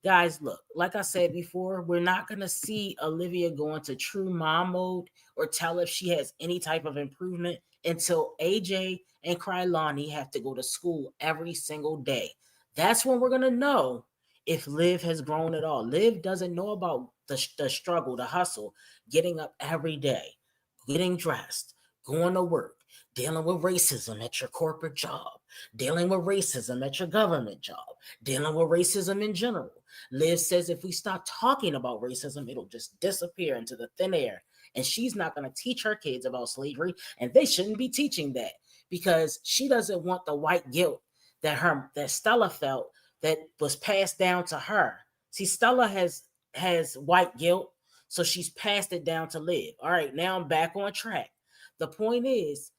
Guys, look, like I said before, we're not going to see Olivia go into true mom mode or tell if she has any type of improvement until AJ and Krylani have to go to school every single day. That's when we're going to know if Liv has grown at all. Liv doesn't know about the struggle, the hustle, getting up every day, getting dressed, going to work, dealing with racism at your corporate job, dealing with racism at your government job, dealing with racism in general. Liv says if we stop talking about racism, it'll just disappear into the thin air. And she's not going to teach her kids about slavery, and they shouldn't be teaching that because she doesn't want the white guilt that Stella felt that was passed down to her. See, Stella has white guilt, so she's passed it down to Liv. All right, now I'm back on track. The point is,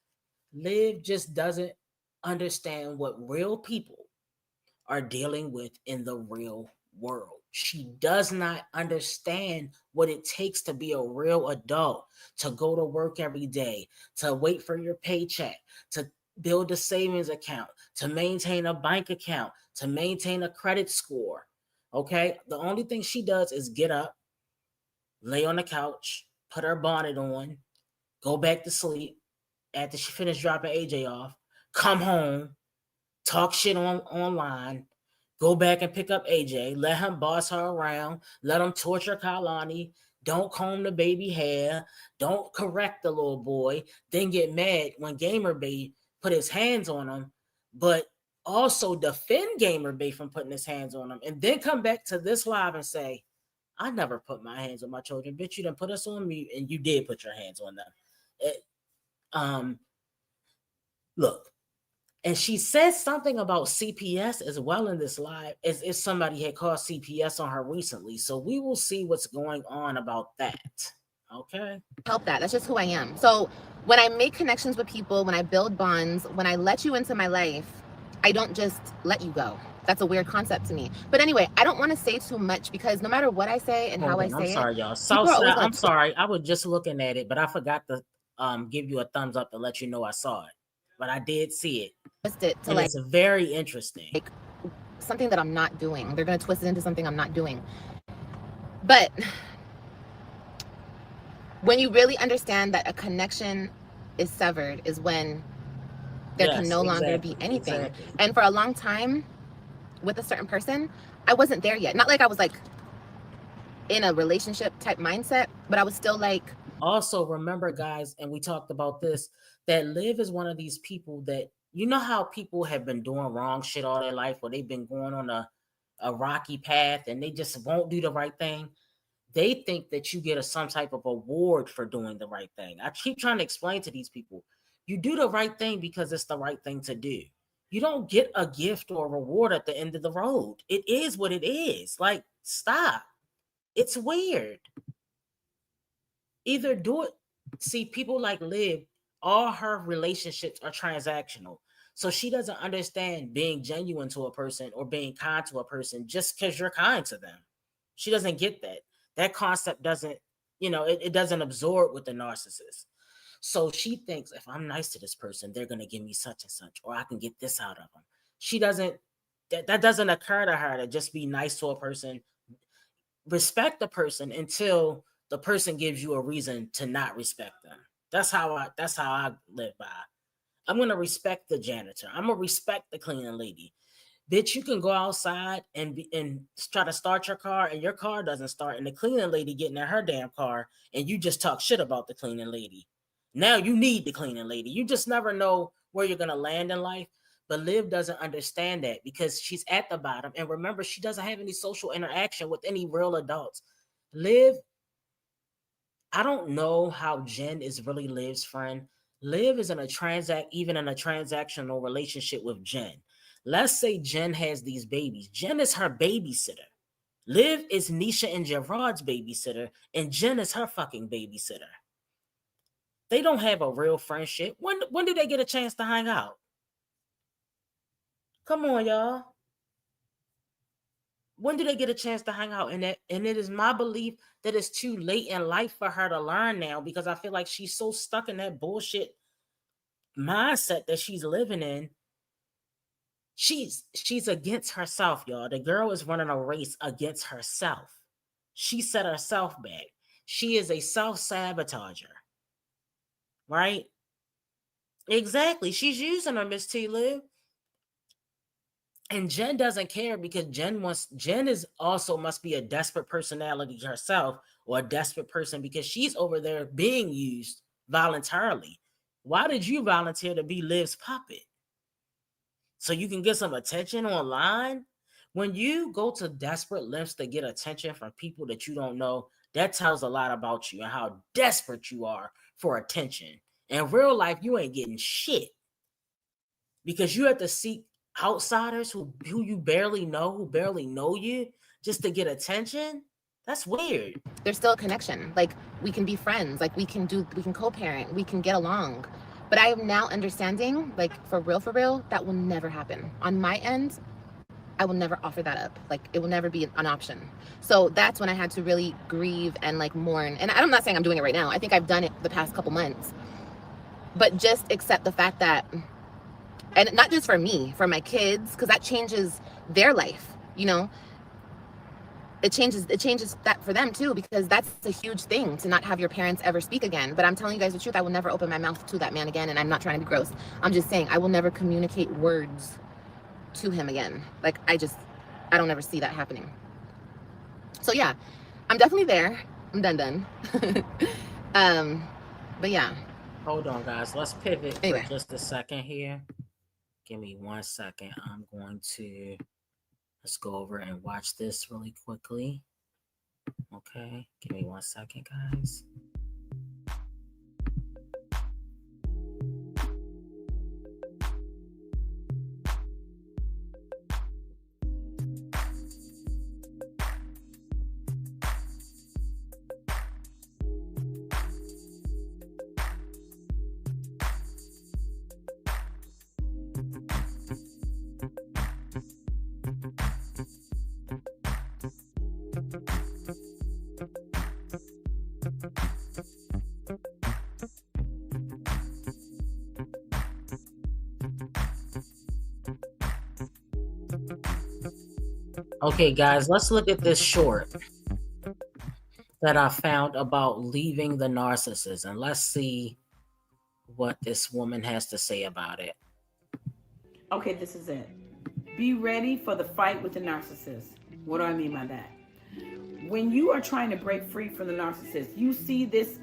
Liv just doesn't understand what real people are dealing with in the real world. She does not understand what it takes to be a real adult, to go to work every day, to wait for your paycheck, to build a savings account, to maintain a bank account, to maintain a credit score. Okay? The only thing she does is get up, lay on the couch, put her bonnet on, go back to sleep after she finished dropping AJ off, come home, talk shit online, go back and pick up AJ, let him boss her around, let him torture Kalani, don't comb the baby hair, don't correct the little boy, then get mad when Gamer Bay put his hands on him, but also defend Gamer Bay from putting his hands on him, and then come back to this live and say, I never put my hands on my children. Bitch, you done put us on me and you did put your hands on them. It, um, look, and she says something about CPS as well in this live, as if somebody had called CPS on her recently. So we will see what's going on about that. Okay. Help that. That's just who I am. So when I make connections with people, when I build bonds, when I let you into my life, I don't just let you go. That's a weird concept to me. But anyway, I don't want to say too much because no matter what I say and how I I'm say it, sorry, y'all. people are always going I'm to sorry. I was just looking at it, but I forgot to give you a thumbs up to let you know I saw it. But I did see it. twist it to And it's very interesting. like something that I'm not doing. They're going to twist it into something I'm not doing. But when you really understand that a connection is severed is when there can no longer be anything. Exactly. And for a long time with a certain person, I wasn't there yet. Not like I was like in a relationship type mindset, but I was still like. Also, remember, guys, and we talked about this, that Liv is one of these people that, you know how people have been doing wrong shit all their life, or they've been going on a rocky path and they just won't do the right thing. They think that you get some type of award for doing the right thing. I keep trying to explain to these people, you do the right thing because it's the right thing to do. You don't get a gift or a reward at the end of the road. It is what it is. Like, stop. It's weird. Either do it. See, people like Liv, all her relationships are transactional. So she doesn't understand being genuine to a person or being kind to a person just because you're kind to them. She doesn't get that. That concept doesn't, it doesn't absorb with the narcissist. So she thinks if I'm nice to this person, they're going to give me such and such, or I can get this out of them. She doesn't, that doesn't occur to her to just be nice to a person, respect the person until the person gives you a reason to not respect them. That's how I live by. I'm gonna respect the janitor. I'm gonna respect the cleaning lady. Bitch, you can go outside and try to start your car and your car doesn't start, and the cleaning lady getting in her damn car and you just talk shit about the cleaning lady. Now you need the cleaning lady. You just never know where you're gonna land in life. But Liv doesn't understand that because she's at the bottom. And remember, she doesn't have any social interaction with any real adults. Liv, I don't know how Jen is really Liv's friend. Liv is even in a transactional relationship with Jen. Let's say Jen has these babies. Jen is her babysitter. Liv is Nisha and Gerard's babysitter, and Jen is her fucking babysitter. They don't have a real friendship. When did they get a chance to hang out? Come on, y'all. When do they get a chance to hang out? And it is my belief that it's too late in life for her to learn now, because I feel like she's so stuck in that bullshit mindset that she's living in. She's against herself, y'all. The girl is running a race against herself. She set herself back. She is a self-sabotager, right? Exactly. She's using her, Miss T Liv. And Jen doesn't care because Jen is also must be a desperate personality herself, or a desperate person, because she's over there being used voluntarily. Why did you volunteer to be Liv's puppet? So you can get some attention online? When you go to desperate lengths to get attention from people that you don't know, that tells a lot about you and how desperate you are for attention. In real life, you ain't getting shit because you have to seek outsiders who you barely know, who barely know you, just to get attention. That's weird. There's still a connection. Like, we can be friends. Like, we can co-parent. We can get along. But I am now understanding, like, for real, that will never happen. On my end, I will never offer that up. Like, it will never be an option. So that's when I had to really grieve and, like, mourn. And I'm not saying I'm doing it right now. I think I've done it the past couple months. But just accept the fact that, and not just for me, for my kids, because that changes their life, you know? It changes that for them too, because that's a huge thing to not have your parents ever speak again. But I'm telling you guys the truth, I will never open my mouth to that man again, and I'm not trying to be gross. I'm just saying I will never communicate words to him again. Like, I don't ever see that happening. So yeah, I'm definitely there. I'm done. But yeah. Hold on, guys. Let's pivot Anyway. for just a second here. Give me 1 second. I'm going to let's go over and watch this really quickly. Okay, give me 1 second, guys. Okay, guys, let's look at this short that I found about leaving the narcissist, and let's see what this woman has to say about it. Okay, this is it. Be ready for the fight with the narcissist. What do I mean by that? When you are trying to break free from the narcissist, you see this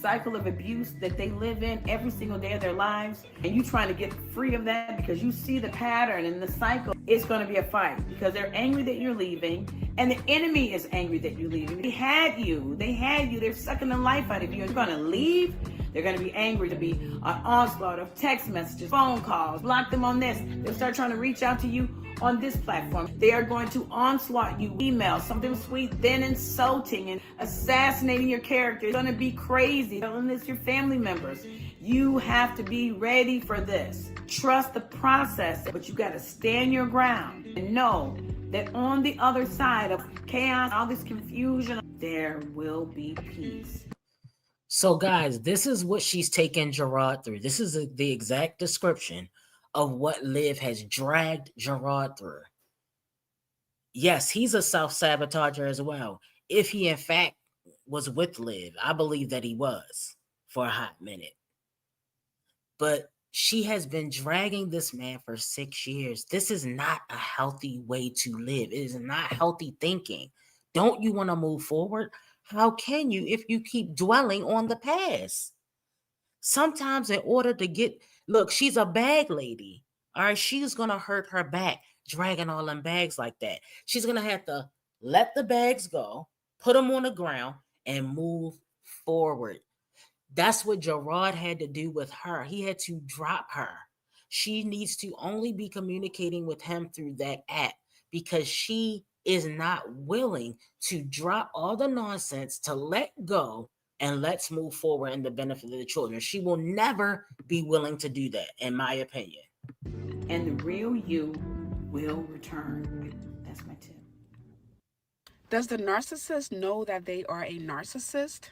cycle of abuse that they live in every single day of their lives, and you trying to get free of that because you see the pattern and the cycle. It's going to be a fight because they're angry that you're leaving, and the enemy is angry that you're leaving. They had you. They're sucking the life out of you. You're going to leave. They're going to be angry, to be an onslaught of text messages, phone calls, block them on this. They'll start trying to reach out to you on this platform. They are going to onslaught you, email, something sweet, then insulting and assassinating your character. It's going to be crazy. Telling this your family members. You have to be ready for this. Trust the process, but you got to stand your ground and know that on the other side of chaos, all this confusion, there will be peace. So, guys, this is what she's taken Gerard through. This is the exact description of what Liv has dragged Gerard through. Yes, he's a self-sabotager as well. If he, in fact, was with Liv, I believe that he was for a hot minute. But she has been dragging this man for 6 years. This is not a healthy way to live. It is not healthy thinking. Don't you want to move forward? How can you if you keep dwelling on the past? Sometimes in order to look, she's a bag lady. All right, she's going to hurt her back dragging all them bags like that. She's going to have to let the bags go, put them on the ground, and move forward. That's what Gerard had to do with her. He had to drop her. She needs to only be communicating with him through that app because she is not willing to drop all the nonsense, to let go, and let's move forward in the benefit of the children. She will never be willing to do that, in my opinion. And the real you will return. That's my tip. Does the narcissist know that they are a narcissist?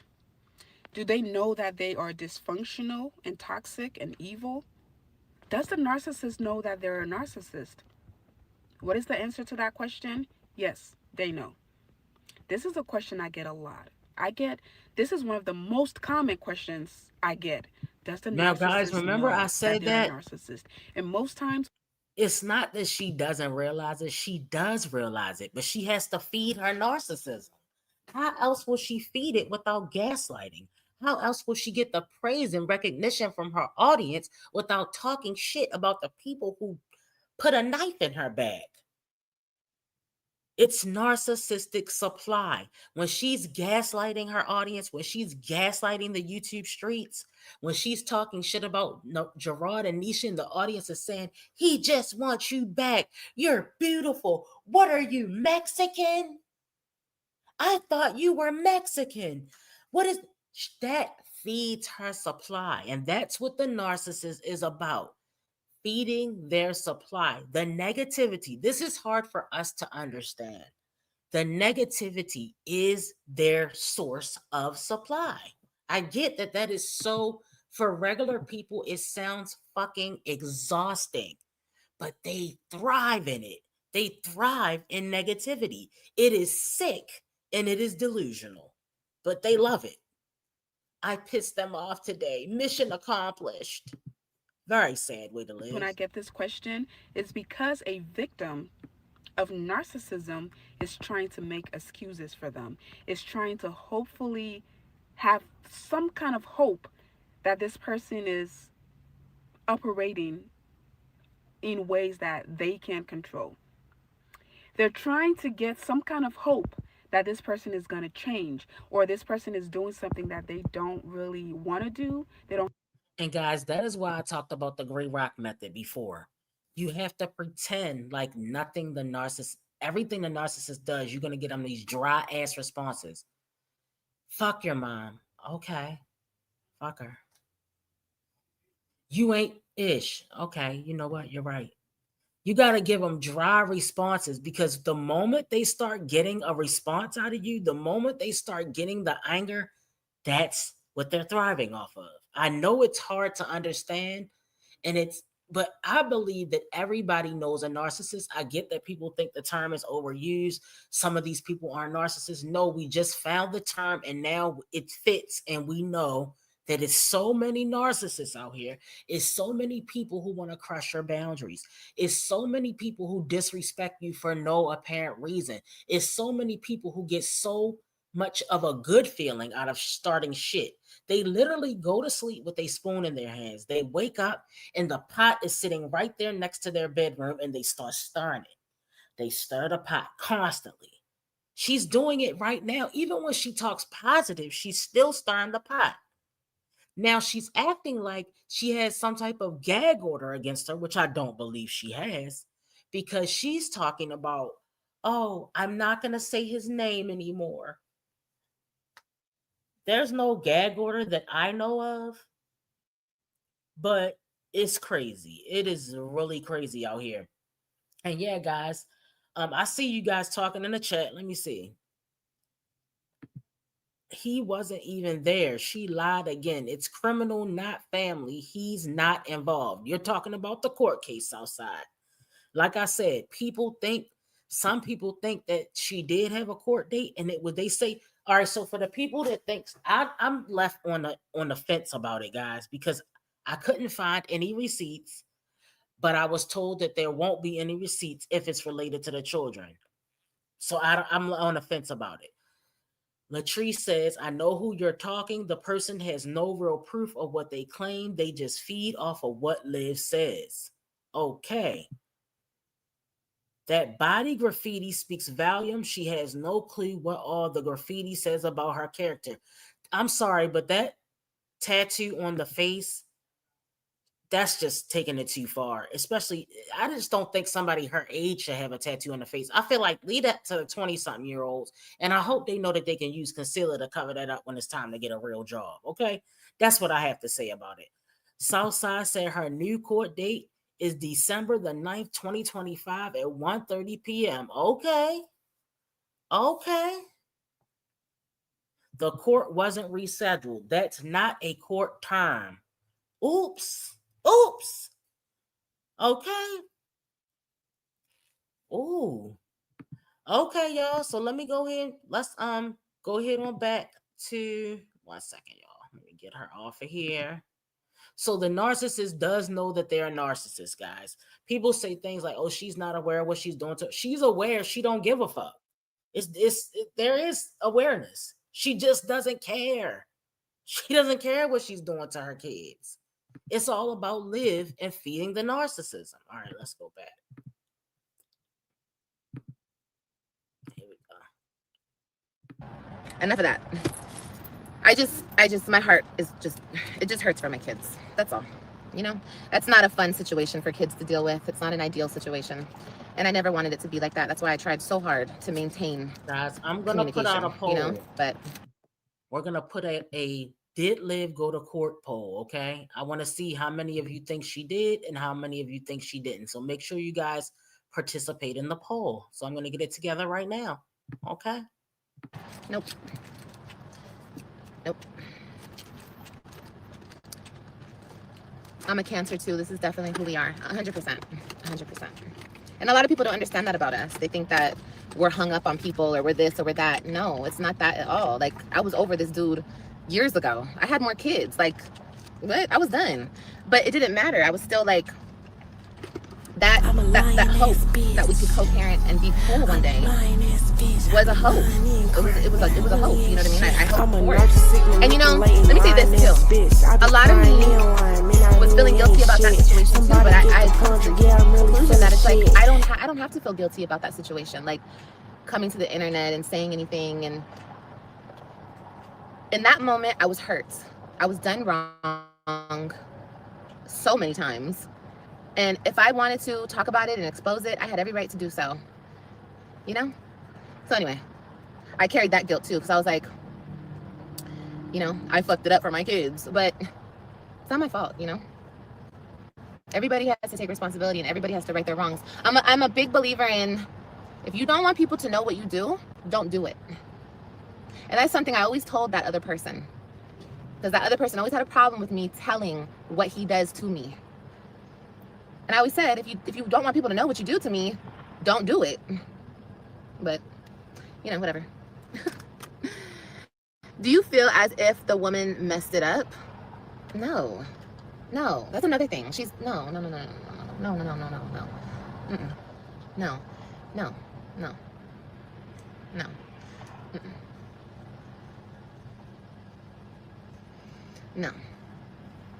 Do they know that they are dysfunctional and toxic and evil? Does the narcissist know that they're a narcissist? What is the answer to that question? Yes, they know. This is a question I get a lot. This is one of the most common questions I get. Does the Now, guys, narcissist remember I know that said they're a that narcissist? And most times, it's not that she doesn't realize it. She does realize it, but she has to feed her narcissism. How else will she feed it without gaslighting? How else will she get the praise and recognition from her audience without talking shit about the people who put a knife in her back? It's narcissistic supply. When she's gaslighting her audience, when she's gaslighting the YouTube streets, when she's talking shit about Gerard and Nisha, and the audience is saying, he just wants you back. You're beautiful. What are you, Mexican? I thought you were Mexican. What is that? Feeds her supply. And that's what the narcissist is about, feeding their supply. The negativity. This is hard for us to understand. The negativity is their source of supply. I get that that is so, for regular people, it sounds fucking exhausting, but they thrive in it. They thrive in negativity. It is sick and it is delusional, but they love it. I pissed them off today. Mission accomplished. Very sad way to when I live. get this question, it's because a victim of narcissism is trying to make excuses for them. Is trying to hopefully have some kind of hope that this person is operating in ways that they can't control. They're trying to get some kind of hope that this person is going to change or this person is doing something that they don't really want to do. They don't. And guys, that is why I talked about the gray rock method before. You have to pretend like nothing the narcissist, everything the narcissist does, you're going to get them these dry ass responses. Fuck your mom. Okay. Fuck her. You ain't ish. Okay. You know what? You're right. You got to give them dry responses, because the moment they start getting a response out of you, the moment they start getting the anger, that's what they're thriving off of. I know it's hard to understand, and it's, but I believe that everybody knows a narcissist. I get that people think the term is overused. Some of these people are narcissists. No, we just found the term and now it fits, and we know that it's so many narcissists out here. It's so many people who want to crush your boundaries. It's so many people who disrespect you for no apparent reason. It's so many people who get so much of a good feeling out of starting shit. They literally go to sleep with a spoon in their hands. They wake up and the pot is sitting right there next to their bedroom, and they start stirring it. They stir the pot constantly. She's doing it right now. Even when she talks positive, she's still stirring the pot. Now she's acting like she has some type of gag order against her, which I don't believe she has, because she's talking about, oh, I'm not going to say his name anymore. There's no gag order that I know of, but it's crazy. It is really crazy out here. And yeah, guys, I see you guys talking in the chat. Let me see. He wasn't even there. She lied again. It's criminal, not family. He's not involved. You're talking about the court case outside. Like I said, some people think that she did have a court date, and it would they say, all right. So for the people that thinks, I'm left on the fence about it, guys, because I couldn't find any receipts, but I was told that there won't be any receipts if it's related to the children. So I'm on the fence about it. Latrice says, I know who you're talking. The person has no real proof of what they claim. They just feed off of what Liv says. Okay. That body graffiti speaks volumes. She has no clue what all the graffiti says about her character. I'm sorry, but that tattoo on the face, that's just taking it too far. Especially, I just don't think somebody her age should have a tattoo on the face. I feel like leave that to the 20-something year olds. And I hope they know that they can use concealer to cover that up when it's time to get a real job. Okay. That's what I have to say about it. Southside said her new court date is December the 9th, 2025 at 1:30 p.m. Okay. Okay. The court wasn't rescheduled. That's not a court term. Oops. Oops. Okay. Ooh. Okay, y'all. So let me go ahead. Let's go ahead on back to 1 second, y'all. Let me get her off of here. So the narcissist does know that they're a narcissist, guys. People say things like, "Oh, she's not aware of what she's doing to." She's aware. She don't give a fuck. There is awareness. She just doesn't care. She doesn't care what she's doing to her kids. It's all about live and feeding the narcissism. All right, let's go back. Here we Enough of that. My heart is just, it just hurts for my kids. That's all. You know, that's not a fun situation for kids to deal with. It's not an ideal situation. And I never wanted it to be like that. That's why I tried so hard to maintain guys, I'm gonna put out communication, a poll. you know, but we're gonna put a did Liv go to court poll. Okay, I want to see how many of you think she did and how many of you think she didn't. So make sure you guys participate in the poll. So I'm gonna get it together right now. Okay. nope. Nope. I'm a Cancer too. This is definitely who we are. 100%. 100%. And a lot of people don't understand that about us. They think that we're hung up on people or we're this or we're that. No, it's not that at all. Like, I was over this dude years ago. I had more kids. Like, what? I was done. But it didn't matter. I was still like, that hope that we could co-parent and be cool one day was a hope. It was a hope. You know what I mean? I hoped for it. And you know, let me say this too. A lot of me was feeling guilty about that situation too, but I come to the conclusion that it's like I don't have to feel guilty about that situation. Like coming to the internet and saying anything, and in that moment I was hurt. I was done wrong so many times. And if I wanted to talk about it and expose it, I had every right to do so. You know? So anyway, I carried that guilt too, because I was like, you know, I fucked it up for my kids, but it's not my fault, you know? Everybody has to take responsibility and everybody has to right their wrongs. I'm a big believer in, if you don't want people to know what you do, don't do it. And that's something I always told that other person. Because that other person always had a problem with me telling what he does to me. And I always said, if you don't want people to know what you do to me, don't do it. But, you know, whatever. Do you feel as if the woman messed it up? No. No. That's another thing. She's, no. Mm-mm. No. Mm-mm. No.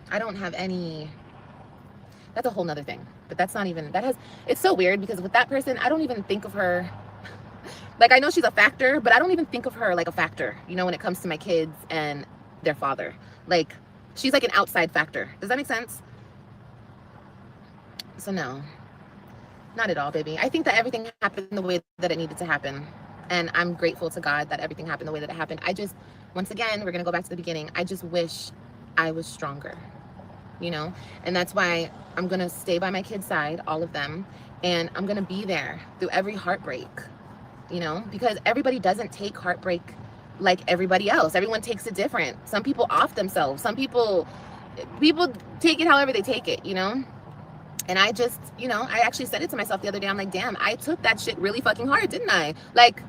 I don't have any... That's a whole nother thing. But that's not even, it's so weird because with that person, I don't even think of her, like I know she's a factor, but I don't even think of her like a factor, you know, when it comes to my kids and their father. Like, she's like an outside factor. Does that make sense? So no, not at all, baby. I think that everything happened the way that it needed to happen. And I'm grateful to God that everything happened the way that it happened. I just, once again, we're going to go back to the beginning. I just wish I was stronger. You know, and that's why I'm gonna stay by my kids' side, all of them, and I'm gonna be there through every heartbreak, you know, because everybody doesn't take heartbreak like everybody else. Everyone takes it different. Some people off themselves. Some people take it however they take it, you know. And I just, you know, I actually said it to myself the other day. I'm like, damn, I took that shit really fucking hard, didn't I? Like,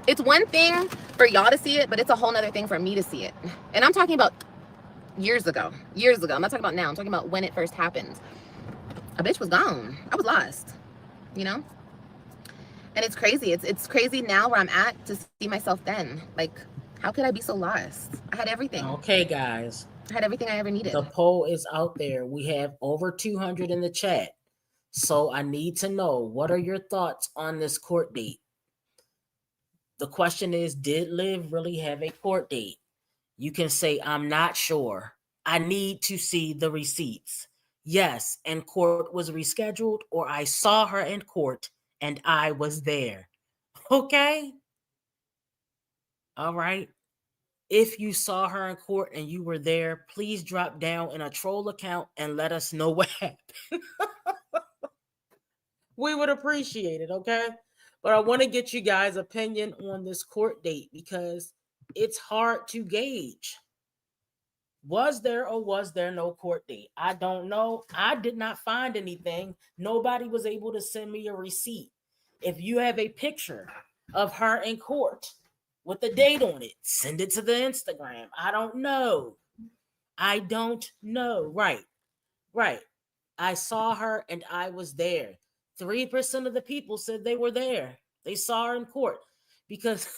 it's one thing for y'all to see it, but it's a whole nother thing for me to see it. And I'm talking about years ago. I'm not talking about now. I'm talking about when it first happened. A bitch was gone. I was lost, you know? And it's crazy. It's crazy now where I'm at to see myself then. Like, how could I be so lost? I had everything. Okay, guys. I had everything I ever needed. The poll is out there. We have over 200 in the chat. So I need to know, what are your thoughts on this court date? The question is, did Liv really have a court date? You can say, I'm not sure. I need to see the receipts. Yes, and court was rescheduled, or I saw her in court and I was there. Okay? All right. If you saw her in court and you were there, please drop down in a troll account and let us know what happened. We would appreciate it, okay? But I want to get you guys' opinion on this court date because it's hard to gauge. Was there or was there no court date? I don't know. I did not find anything. Nobody was able to send me a receipt. If you have a picture of her in court with a date on it, send it to the Instagram. I don't know. I don't know. Right. Right. I saw her and I was there. 3% of the people said they were there. They saw her in court because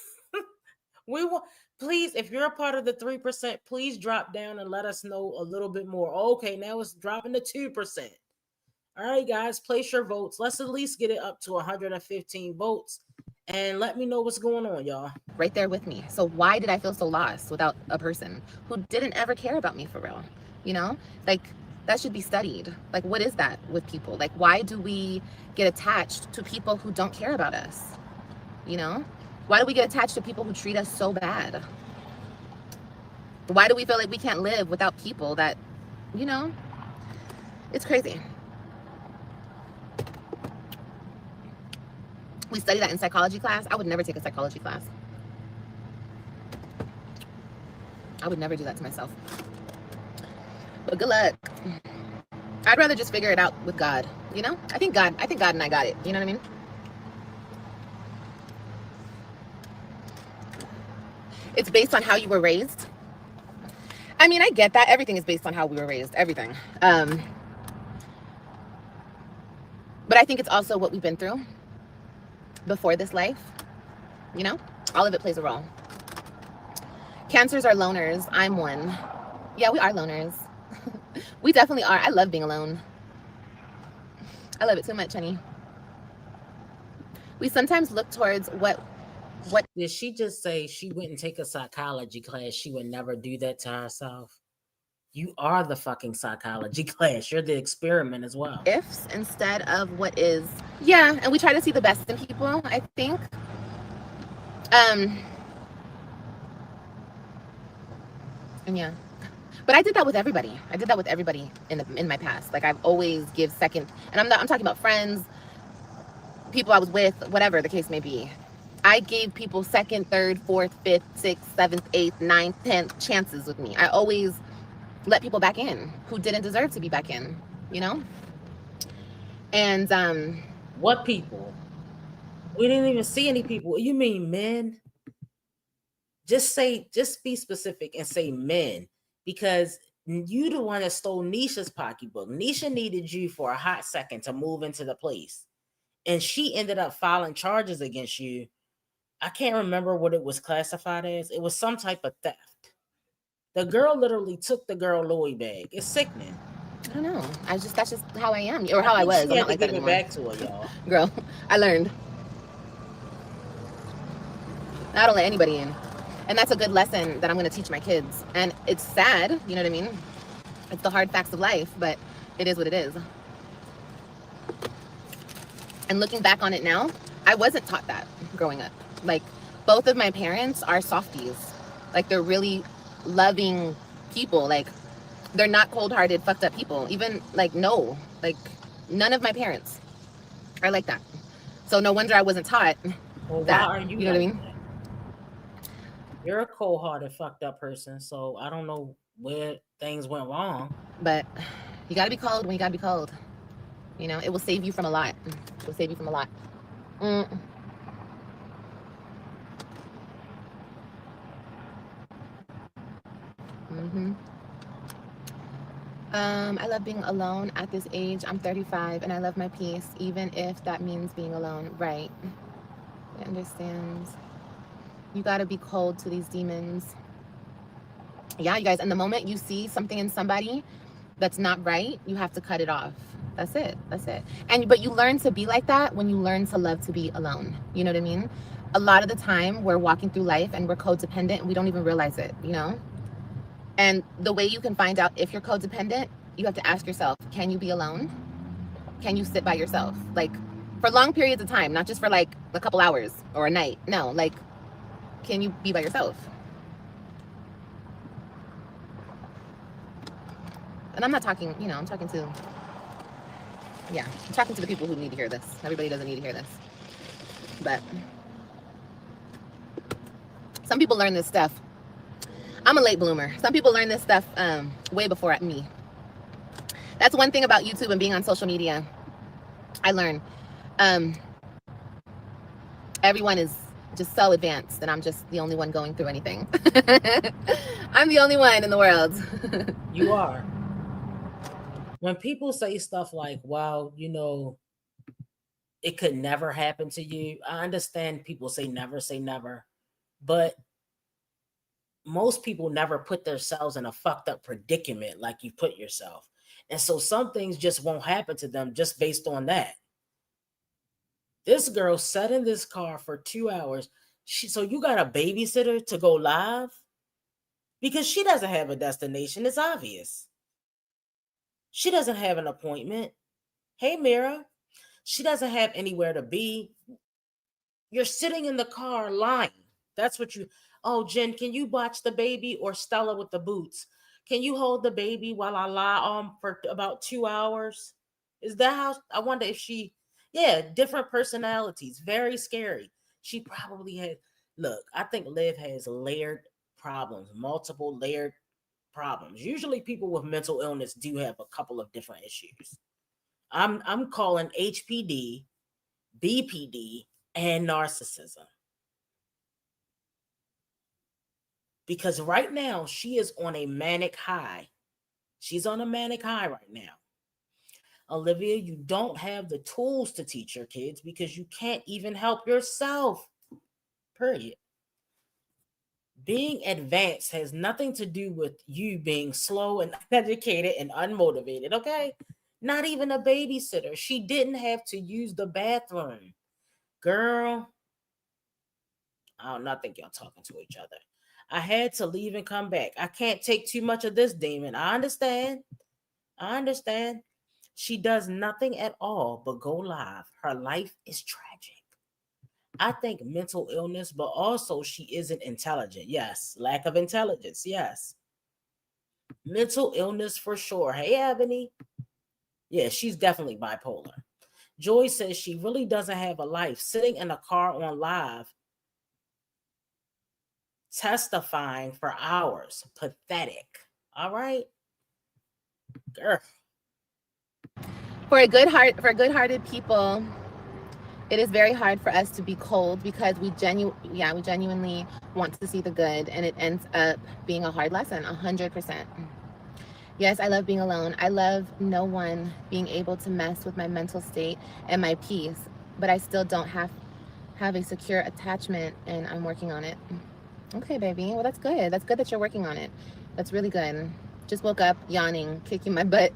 we want. Please, if you're a part of the 3%, please drop down and let us know a little bit more. Okay, now it's dropping to 2%. All right, guys, place your votes. Let's at least get it up to 115 votes and let me know what's going on, y'all. Right there with me. So why did I feel so lost without a person who didn't ever care about me for real? You know, like that should be studied. Like, what is that with people? Like, why do we get attached to people who don't care about us? You know, why do we get attached to people who treat us so bad? Why do we feel like we can't live without people that, you know, it's crazy. We study that in psychology class. I would never take a psychology class. I would never do that to myself. But good luck. I'd rather just figure it out with God, you know? I think God and I got it. You know what I mean? It's based on how you were raised. I mean, I get that. Everything is based on how we were raised. Everything. But I think it's also what we've been through before this life. You know? All of it plays a role. Cancers are loners. I'm one. Yeah, we are loners. We definitely are. I love being alone. I love it too much, honey. We sometimes look towards what Did she just say she wouldn't take a psychology class? She would never do that to herself. You are the fucking psychology class. You're the experiment as well. ifs instead of what is. Yeah, and we try to see the best in people, I think. And yeah. But I did that with everybody. I did that with everybody in my past. Like, I've always give second, and I'm talking about friends, people I was with, whatever the case may be. I gave people second, third, fourth, fifth, sixth, seventh, eighth, ninth, 10th chances with me. I always let people back in who didn't deserve to be back in, you know? And What people? We didn't even see any people. You mean men? Just be specific and say men, because you the one that stole Nisha's pocketbook. Nisha needed you for a hot second to move into the place, and she ended up filing charges against you. I can't remember what it was classified as. It was some type of theft. The girl literally took the girl Louis bag. It's sickening. I don't know. That's just how I am, or how I was. She I'm had not to like that give it anymore. back to her, y'all. Girl, I learned. I don't let anybody in. And that's a good lesson that I'm going to teach my kids. And it's sad, you know what I mean? It's the hard facts of life, but it is what it is. And looking back on it now, I wasn't taught that growing up. Like, both of my parents are softies. Like, they're really loving people. Like, they're not cold-hearted, fucked up people. Even, like, no. Like, none of my parents are like that. So no wonder I wasn't taught Well, that. why are you know what I mean? that? You're a cold-hearted, fucked up person, so I don't know where things went wrong. But you gotta be cold when you gotta be cold. You know, it will save you from a lot. It will save you from a lot. I love being alone at this age. I'm 35 and I love my peace, even if that means being alone. Right. I understand. You gotta be cold to these demons. Yeah, you guys, and the moment you see something in somebody that's not right, you have to cut it off. That's it. That's it. But you learn to be like that when you learn to love to be alone. You know what I mean? A lot of the time we're walking through life and we're codependent and we don't even realize it, you know? And the way you can find out if you're codependent, you have to ask yourself, can you be alone? Can you sit by yourself? Like, for long periods of time, not just for like a couple hours or a night. No, like, can you be by yourself? And I'm not talking, you know, I'm talking to the people who need to hear this. Everybody doesn't need to hear this. But some people learn this stuff. I'm a late bloomer. Some people learn this stuff way before me. That's one thing about YouTube and being on social media. I learn. everyone is just so advanced and I'm just the only one going through anything. I'm the only one in the world. You are. When people say stuff like, "Wow, it could never happen to you," I understand people say never, but most people never put themselves in a fucked up predicament like you put yourself. And so some things just won't happen to them just based on that. This girl sat in this car for 2 hours. So you got a babysitter to go live? Because she doesn't have a destination. It's obvious. She doesn't have an appointment. Hey, Mira. She doesn't have anywhere to be. You're sitting in the car lying. That's what you. Oh, Jen, can you watch the baby, or Stella with the boots? Can you hold the baby while I lie on for about 2 hours? Is that how? I wonder if she. Yeah, different personalities. Very scary. She probably had. Look, I think Liv has layered problems, multiple layered problems. Usually, people with mental illness do have a couple of different issues. I'm calling HPD, BPD, and narcissism. Because right now she is on a manic high. She's on a manic high right now. Olivia, you don't have the tools to teach your kids because you can't even help yourself. Period. Being advanced has nothing to do with you being slow and uneducated and unmotivated, okay? Not even a babysitter. She didn't have to use the bathroom. Girl, I don't think y'all talking to each other. I had to leave and come back. I can't take too much of this demon. I understand. I understand. She does nothing at all but go live. Her life is tragic. I think mental illness, but also she isn't intelligent. Yes. Lack of intelligence. Yes. Mental illness for sure. Hey, Ebony. Yeah, she's definitely bipolar. Joy says she really doesn't have a life. Sitting in a car on live, testifying for hours. Pathetic. All right. Girl. For good-hearted people, it is very hard for us to be cold because we genuinely want to see the good, and it ends up being a hard lesson. 100%. Yes, I love being alone. I love no one being able to mess with my mental state and my peace, but I still don't have a secure attachment, and I'm working on it. Okay, baby. Well, that's good. That's good that you're working on it. That's really good. Just woke up yawning, kicking my butt.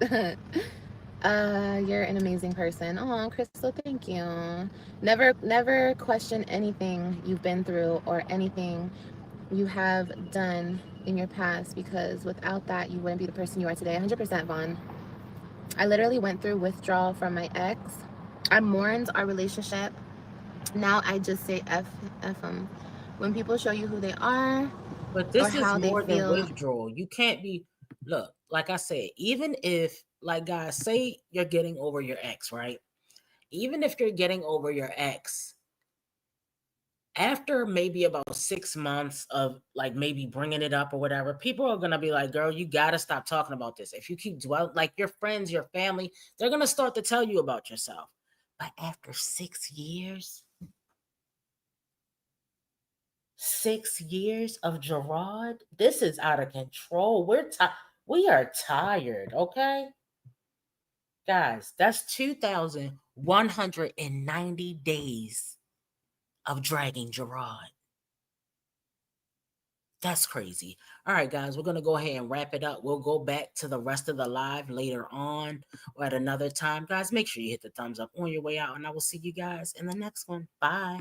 You're an amazing person. Oh, Crystal, thank you. Never question anything you've been through or anything you have done in your past, because without that, you wouldn't be the person you are today. 100%, Vaughn. I literally went through withdrawal from my ex. I mourned our relationship. Now I just say F them. When people show you who they are But or this is how they more than feel, withdrawal. You can't be, look, like I said, even if, like, guys, say you're getting over your ex, right? Even if you're getting over your ex, after maybe about 6 months of like maybe bringing it up or whatever, people are gonna be like, "Girl, you gotta stop talking about this." If you keep dwelling, like your friends, your family, they're gonna start to tell you about yourself. But after 6 years, 6 years of Gerard, this is out of control. We are tired, okay? Guys, that's 2,190 days of dragging Gerard. That's crazy. All right, guys, we're going to go ahead and wrap it up. We'll go back to the rest of the live later on or at another time. Guys, make sure you hit the thumbs up on your way out, and I will see you guys in the next one. Bye.